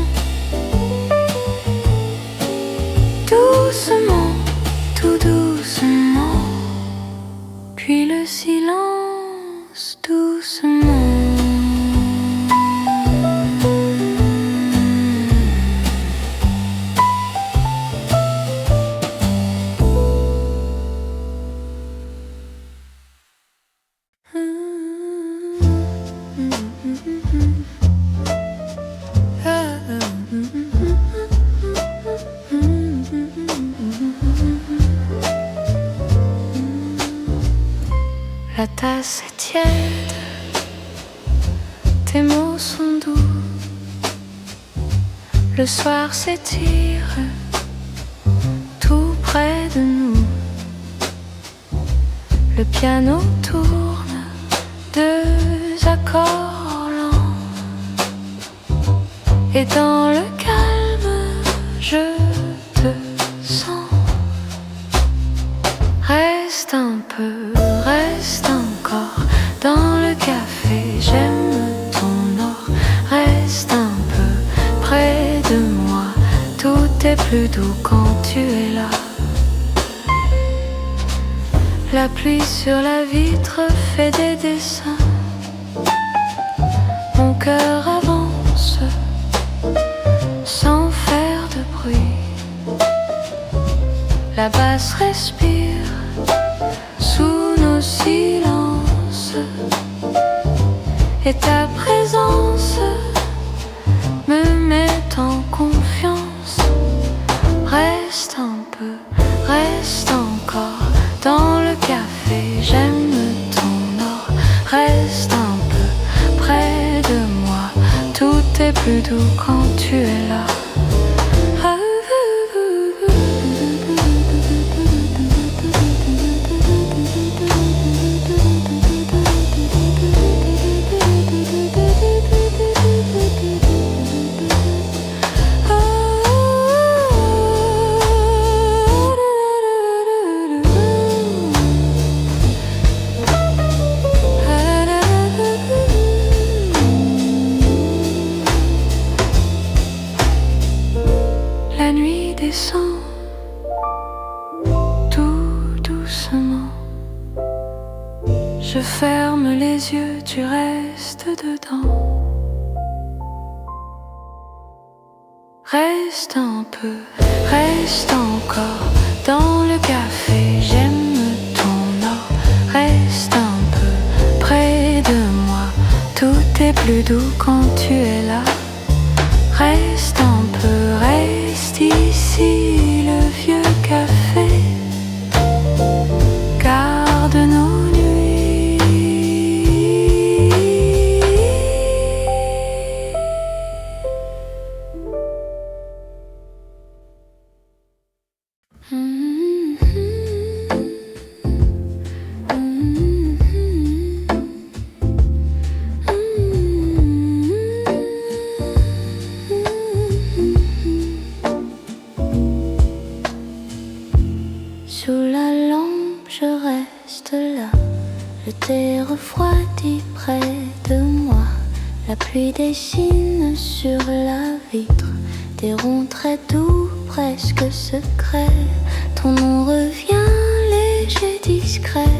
Doucement, tout doucement, puis le silence doucement. La tasse est tiède, tes mots sont doux. Le soir s'étire tout près de nous. Le piano tourne 2 accords lents. Et dans le calme, je te sens. Reste un peu, reste encore dans le café, j'aime ton or. Reste un peu près de moi, tout est plus doux quand tu es là. La pluie sur la vitre fait des dessins. Mon cœur avance sans faire de bruit. La basse respire sous nos silences. Et ta présence me met en confiance. Reste un peu, reste encore dans le café, j'aime ton or. Reste un peu près de moi, tout est plus doux quand tu es là. La nuit descend tout doucement. Je ferme les yeux, tu restes dedans. Reste un peu, reste encore dans le café, j'aime ton or. Reste un peu près de moi, tout est plus doux quand tu es là. Reste un peu, reste ici, le vieux café garde nos nuits. Sous la lampe, je reste là. Le thé refroidi près de moi. La pluie dessine sur la vitre des ronds très doux, presque secrets. Ton nom revient léger, discret,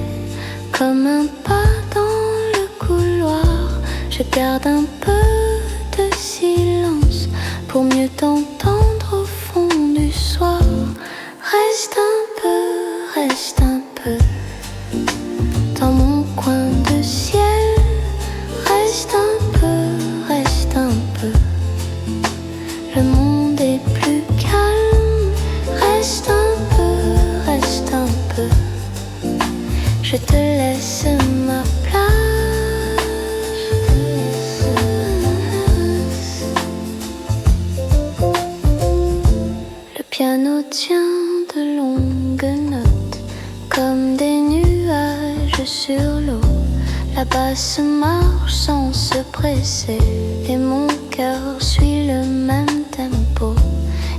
comme un pas dans le couloir. Je garde un peu de silence pour mieux t'entendre au fond du soir. Reste un peu dans mon coin de ciel. Reste un peu, le monde est plus calme. Reste un peu, je te laisse ma place. Le piano tient de longues notes comme des nuages sur l'eau. La basse marche sans se presser et mon cœur suit le même tempo.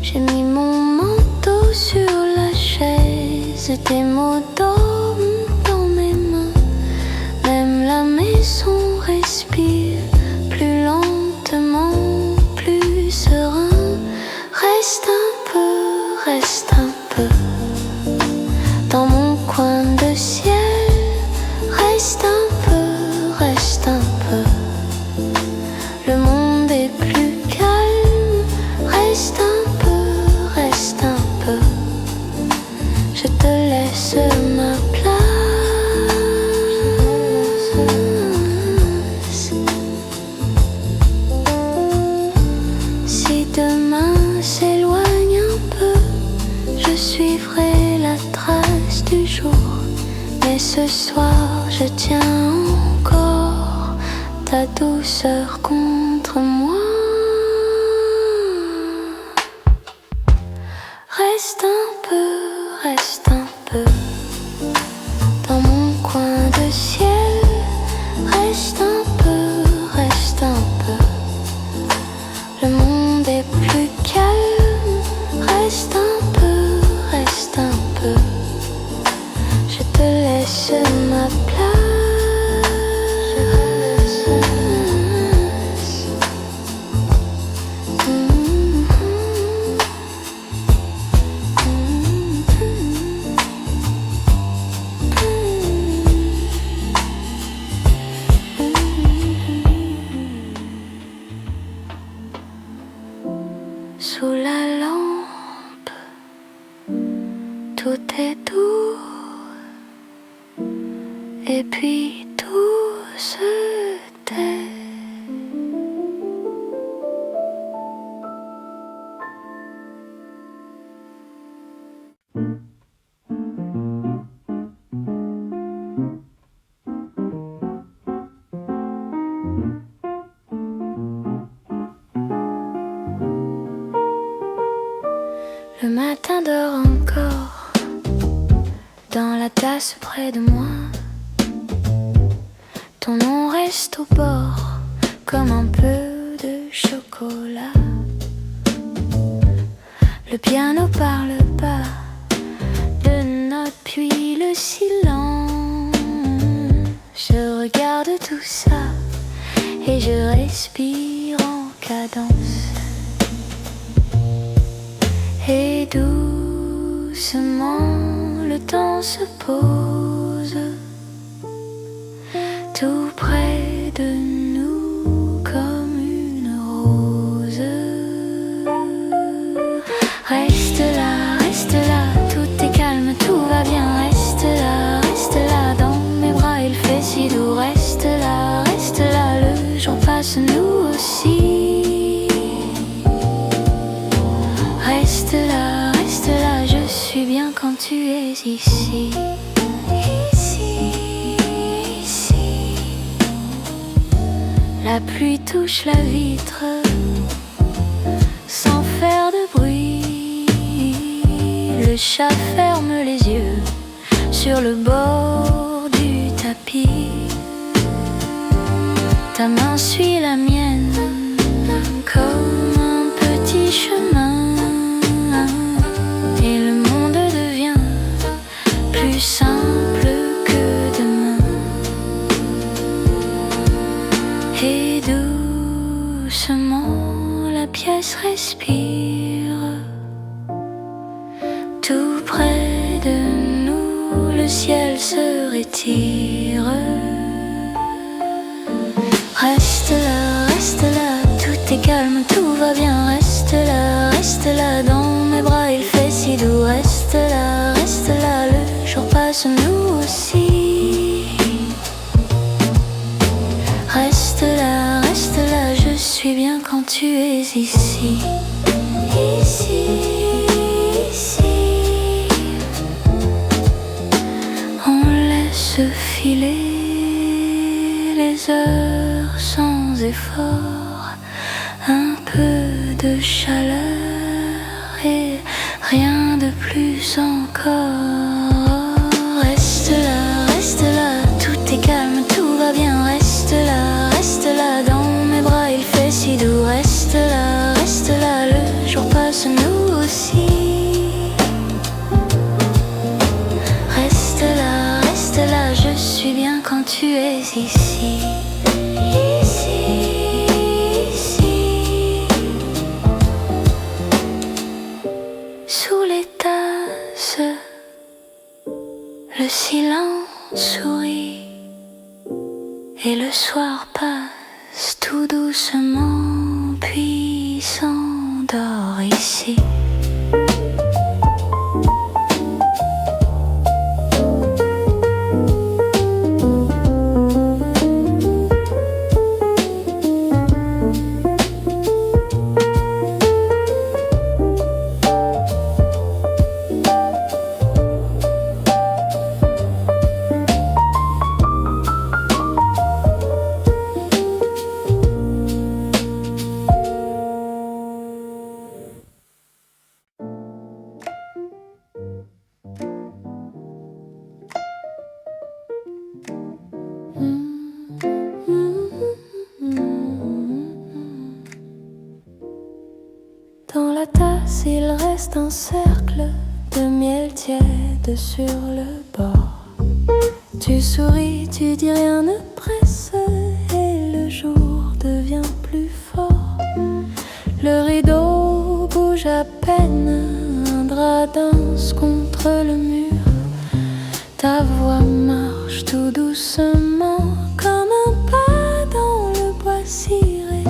J'ai mis mon manteau sur la chaise, tes mots dorment dans mes mains. Même la maison respire plus lentement, plus serein. Reste un peu dans mon coin de ciel. Reste un peu, le monde est plus calme. Reste un peu, je te laisse ma place. Si demain s'éloigne un peu, je suivrai la trace du jour. Mais ce soir je tiens encore ta douceur contre moi. Reste un peu dans mon coin de ciel. Reste un peu, le monde est plus calme. Reste un peu, je te laisse ma place. Sous la lampe, tout est doux, et puis tout se tait. Le matin dort encore dans la tasse près de moi. Ton nom reste au bord comme un peu de chocolat. Le piano parle pas de notes puis le silence. Je regarde tout ça et je respire en cadence. Et doucement le temps se pose tout près de nous comme une rose. Reste là, tout est calme, tout va bien. Reste là, dans mes bras il fait si doux. Reste là, le jour passe, nous aussi. Reste là, je suis bien quand tu es ici. La pluie touche la vitre sans faire de bruit. Le chat ferme les yeux sur le bord du tapis. Ta main suit la mienne comme un petit chemin. Et le monde devient plus simple que demain. Et doucement la pièce respire. Tout près de nous le ciel se retire. Reste là, tout est calme, tout va bien. Reste là, dans mes bras il fait si doux. Reste là, le jour passe, nous aussi. Reste là, je suis bien quand tu es ici. On laisse filer les heures sans effort, un peu de chaleur et rien de plus encore. Reste là, tout est calme, tout va bien. Reste là, dans mes bras il fait si doux. Reste là, le jour passe, nous aussi. Reste là, je suis bien quand tu es ici. Sous les tasses, le silence sourit et le soir passe tout doucement, puis s'endort ici. Dans la tasse, il reste un cercle de miel tiède sur le bord. Tu souris, tu dis rien ne presse, et le jour devient plus fort. Le rideau bouge à peine, un drap danse contre le mur. Ta voix marche tout doucement comme un pas dans le bois ciré.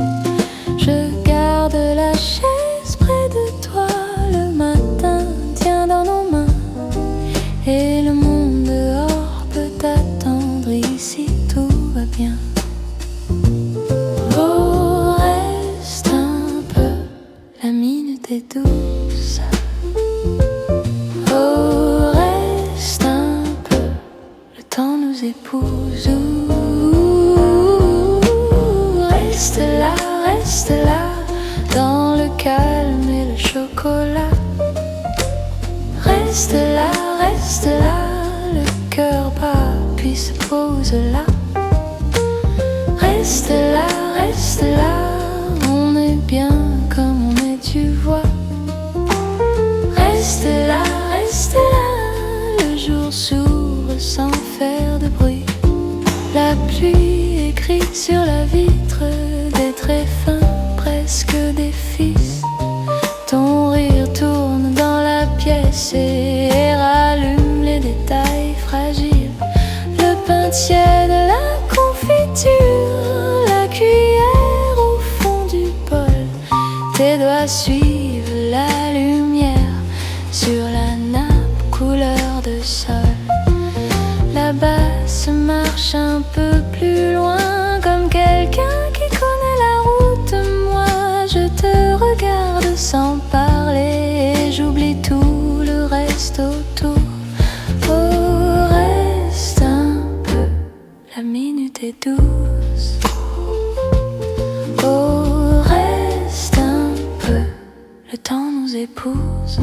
Je garde la chaise près de toi, le matin tient dans nos mains. Et le monde dehors peut t'attendre, ici tout va bien. Oh, reste un peu, la minute est douce. Oh, reste un peu, le temps nous épouse. Reste là, dans le calme et le chocolat. Reste là, le cœur bat puis se pose là. Reste là, on est bien comme on est, tu vois. Reste là, le jour s'ouvre sans faire de bruit. La pluie écrit sur la vitre des traits fins, presque des fils. Ton rire tourne baisser et rallume les détails fragiles. Le pain tiède, la confiture, la cuillère au fond du bol. Tes doigts suivent la lumière sur la nappe couleur de sol. La basse marche un peu plus loin, comme quelqu'un qui connaît la route. Moi, je te regarde sans parler et j'oublie tout le reste autour. Oh, reste un peu, la minute est douce. Oh, reste un peu, le temps nous épouse.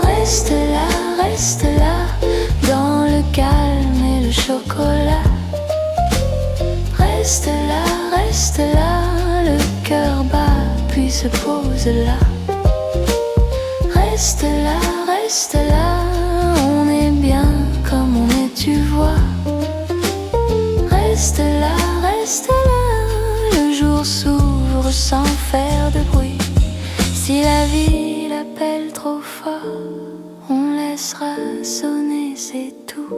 Reste là, dans le calme et le chocolat. Reste là, le cœur bat, puis se pose là. Reste là, on est bien comme on est, tu vois. Reste là, le jour s'ouvre sans faire de bruit. Si la vie l'appelle trop fort, on laissera sonner, c'est tout.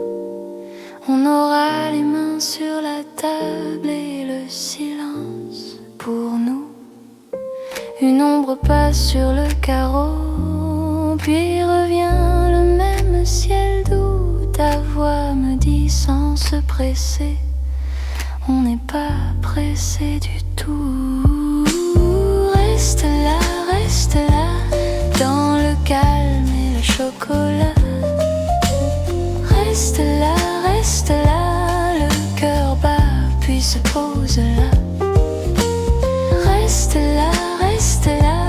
On aura les mains sur la table et le silence pour nous. Une ombre passe sur le carreau, puis revient le même ciel doux. Ta voix me dit sans se presser, on n'est pas pressé du tout. Reste là, dans le calme et le chocolat. Reste là, le cœur bat, puis se pose là. Reste là,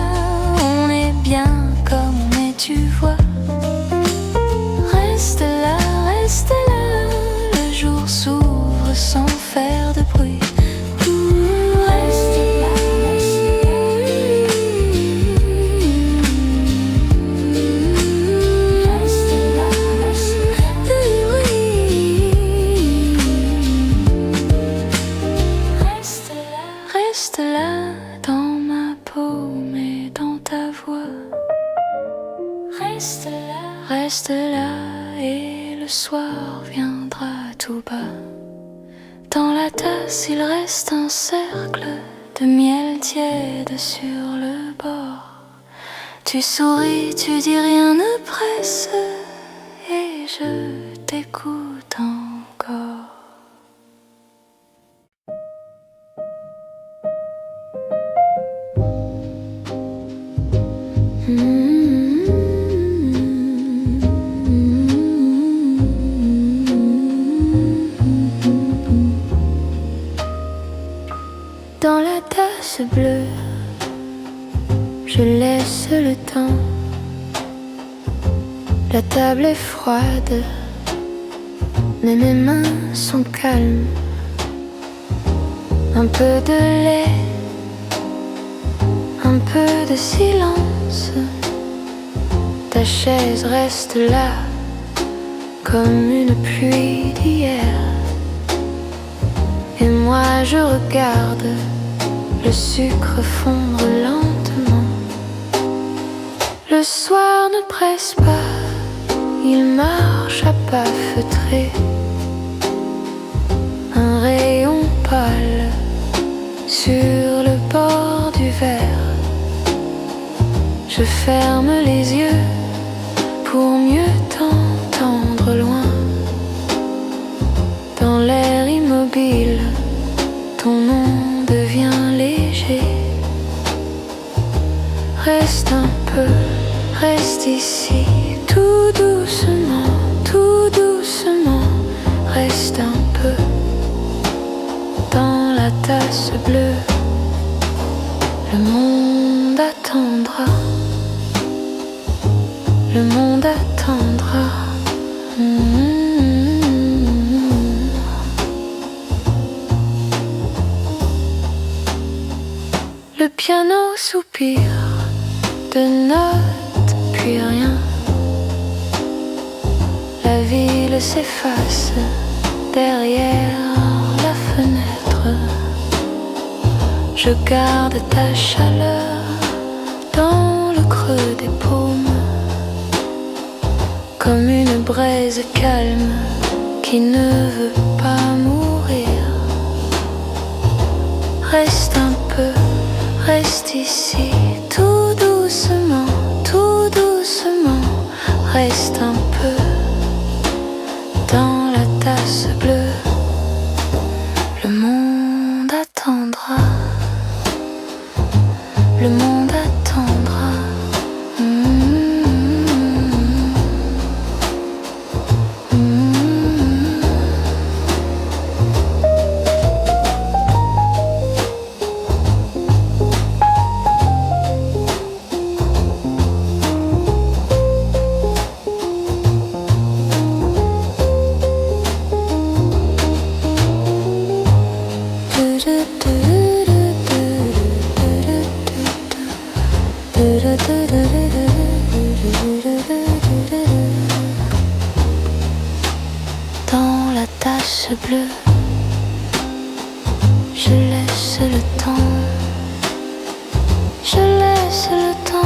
on est bien comme on est, tu vois. Reste là, le jour s'ouvre sans faire de bruit. Reste là, dans ma paume et dans ta voix. Reste là, et le soir viendra tout bas. Dans la tasse, il reste un cercle de miel tiède sur le bord. Tu souris, tu dis rien ne presse, et je t'écoute encore. Dans la tasse bleue, je laisse le temps. La table est froide, mais mes mains sont calmes. Un peu de lait, un peu de silence. Ta chaise reste là, comme une pluie d'hier. Et moi je regarde le sucre fondre lentement. Le soir ne presse pas, il marche à pas feutrés. Un rayon pâle sur le bord du verre. Je ferme les yeux pour mieux t'entendre loin. Dans l'air immobile, ton nom devient léger. Reste un peu, reste ici, tout doucement, reste un peu. Dans la tasse bleue, le monde attendra, le monde attendra. Le piano soupire, de notes puis rien. La ville s'efface derrière la fenêtre. Je garde ta chaleur dans le creux des braise calme qui ne veut pas mourir. Reste un peu, reste ici, tout doucement, reste un peu dans la tasse bleue. Le monde attendra, le monde attendra. Dans la tache bleue, je laisse le temps, je laisse le temps.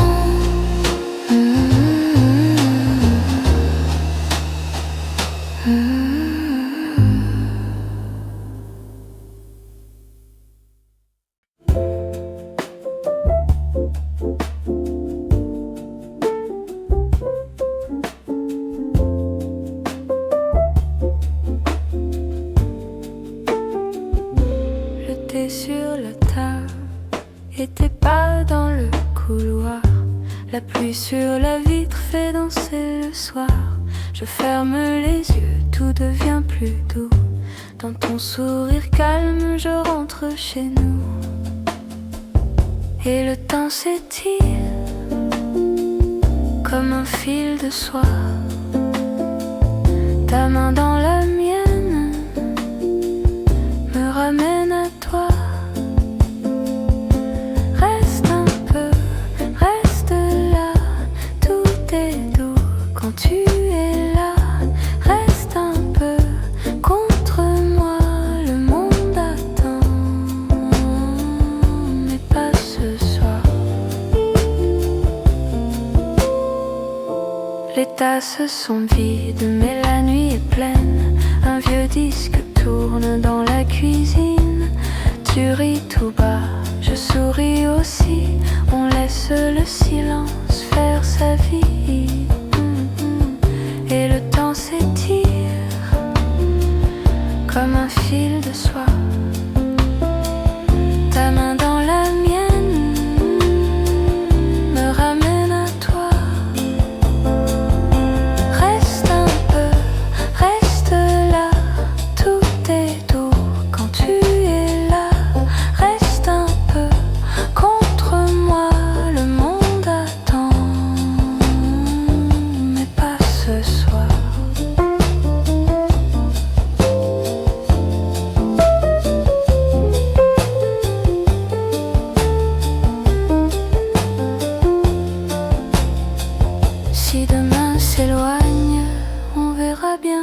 Sur la table, et tes pas dans le couloir. La pluie sur la vitre fait danser le soir. Je ferme les yeux, tout devient plus doux. Dans ton sourire calme, je rentre chez nous. Et le temps s'étire comme un fil de soie. Ta main dans la mienne me ramène à toi. Reste un peu, reste là, tout est doux quand tu es là. Reste un peu contre moi, le monde attend, mais pas ce soir. Les tasses sont vides, mais la nuit est pleine. Un vieux disque tourne dans la cuisine. Tu ris tout bas, je souris aussi. On laisse le silence faire sa vie. Et le temps s'étire comme un fil de soie. Ta main dans la mienne me ramène à toi. Reste un peu, reste là, tout est doux quand tu es là. Reste un peu contre moi, le monde attend, mais pas ce soir. Si demain s'éloigne, on verra bien.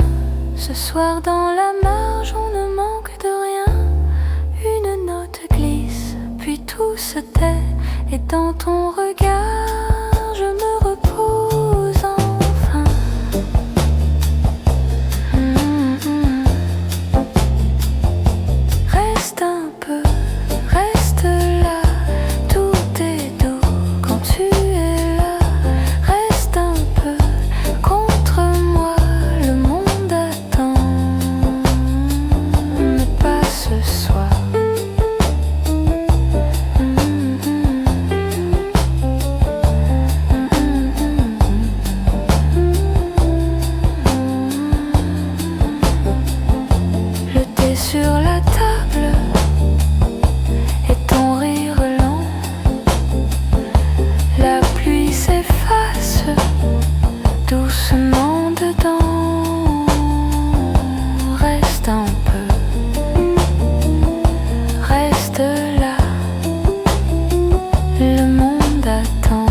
Ce soir dans la marge, on ne manque de rien. Une note glisse, puis tout se tait. Et dans ton regard, je me repose enfin. Reste un peu, reste là, tout est doux quand tu es là. Reste un peu contre moi, le monde attend, mais pas ce soir. Le thé sur la table et ton rire lent. La pluie s'efface doucement dedans. Reste un peu, reste là, le monde attend,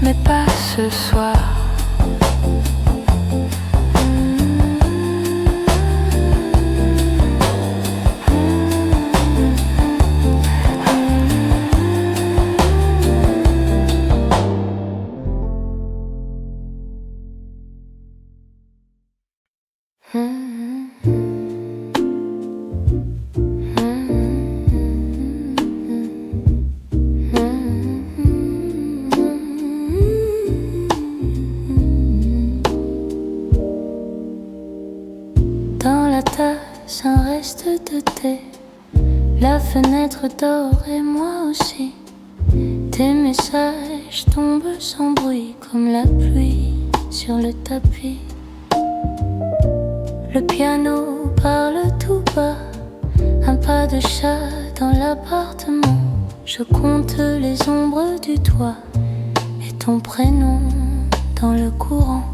mais pas ce soir. fenêtre dort et moi aussi. Tes messages tombent sans bruit comme la pluie sur le tapis. Le piano parle tout bas, un pas de chat dans l'appartement. Je compte les ombres du toit et ton prénom dans le courant.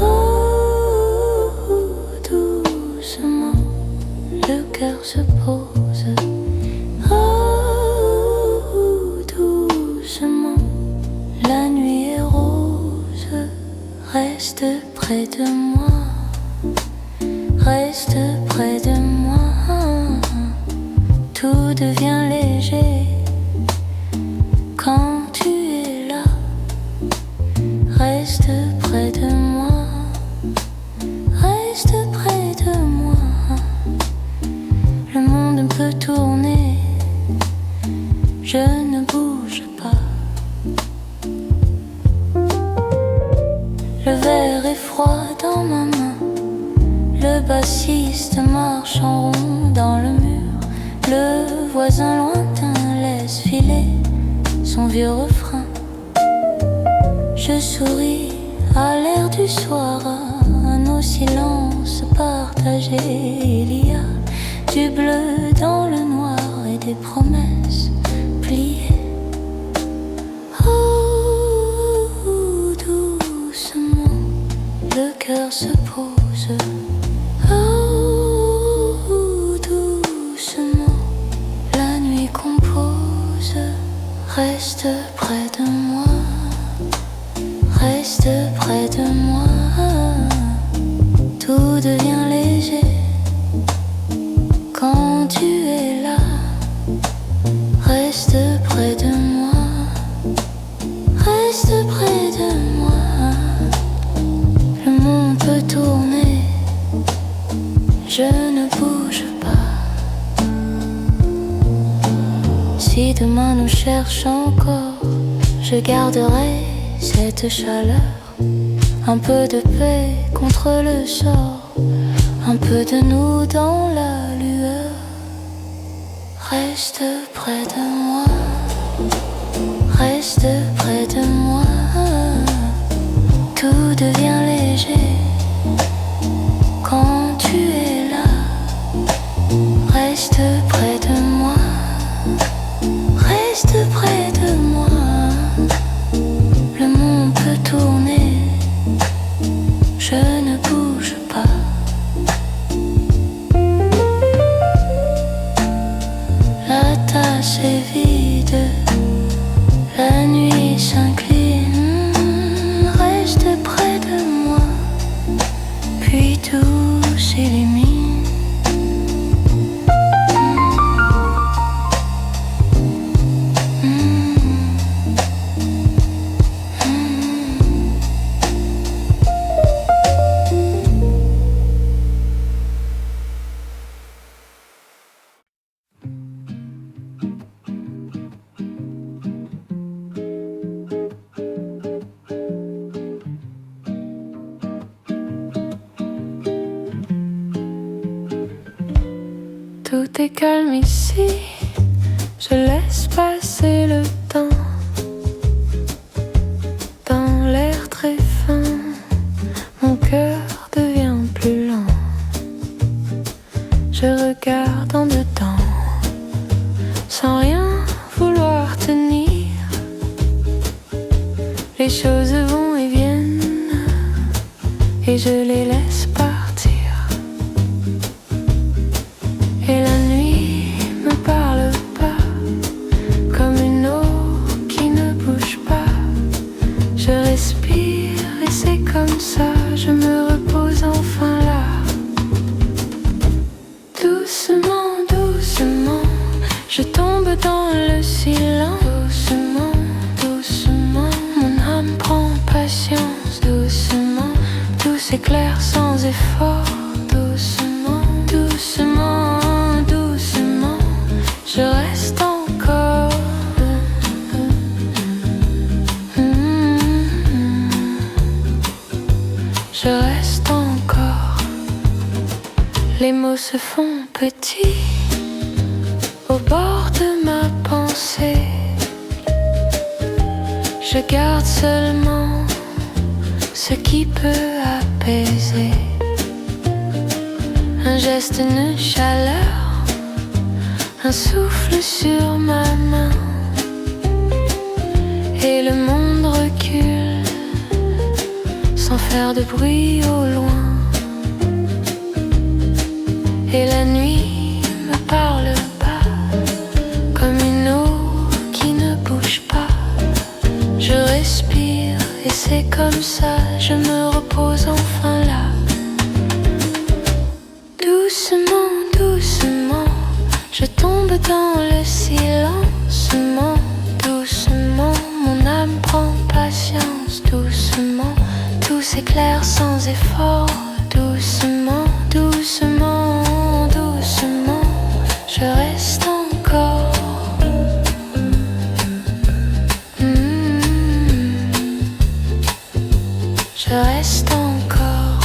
Oh, doucement, le cœur se pose. Oh, doucement, la nuit est rose. Reste près de moi. Reste près de moi. Tout devient léger quand tu es là. Reste près de moi. Reste près de moi. Le monde peut tourner, je ne bouge pas. Le verre est froid dans ma main. Le bassiste marche en rond dans le mur. Le voisin lointain laisse filer son vieux refrain. Je souris à l'air du soir, à nos silences partagés. Il y a du bleu dans le noir et des promesses pliées. Oh, doucement, le cœur se pose. Oh, doucement, la nuit compose. Reste près de moi. Reste près de moi. Tout devient léger quand tu es là. Reste près de moi. Reste près de moi. Le monde peut tourner, je ne bouge pas. Si demain nous cherche encore, je garderai cette chaleur. Un peu de paix contre le sort, un peu de nous dans la lueur. Reste près de moi. Reste près de moi. Tout devient léger quand tu es là. Reste près de moi. Reste près de moi. Le monde peut tourner, je ne bouge pas. La tasse est vide, la nuit s'incline. Reste près de moi, puis tout s'élimine. Tout est calme ici, je laisse passer le temps. Dans l'air très fin, mon cœur devient plus lent. Je regarde en dedans, sans rien vouloir tenir. Les choses vont et viennent, et je les laisse partir. Et la nuit me parle pas, comme une eau qui ne bouge pas. Je respire et c'est comme ça, je me repose enfin là. Doucement, doucement, je tombe dans le silence. Doucement, doucement, mon âme prend patience. Doucement, tout s'éclaire sans effort. Doucement, doucement, doucement, je reste encore. Je reste encore. Les mots se font petits au bord de ma pensée. Je garde seulement ce qui peut apaiser. Un geste, une chaleur, un souffle sur ma main. Et le monde recule sans faire de bruit au loin. Et la nuit me parle pas, comme une eau qui ne bouge pas. Je respire et c'est comme ça, je me repose enfin là. Doucement, doucement, je tombe dans le silencement. Doucement, mon âme prend patience. Doucement, tout s'éclaire sans effort. Doucement, doucement, doucement, je reste encore. Je reste encore.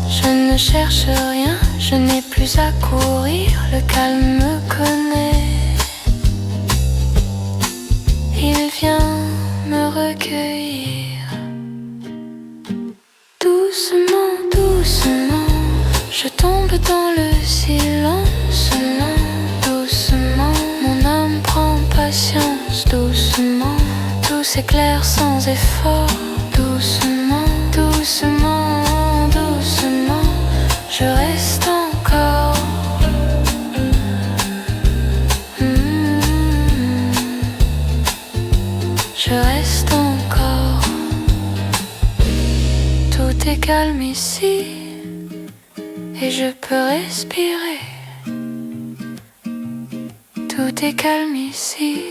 Je ne cherche rien, je n'ai plus à courir. Le calme me connaît. Il vient me recueillir. Doucement, doucement, je tombe dans le silencement. Doucement, mon âme prend patience. Doucement, tout s'éclaire sans effort. Doucement, doucement, doucement, je reste encore. Je reste encore. Tout est calme ici et je peux respirer. Tout est calme ici,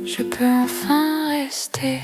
je peux enfin rester.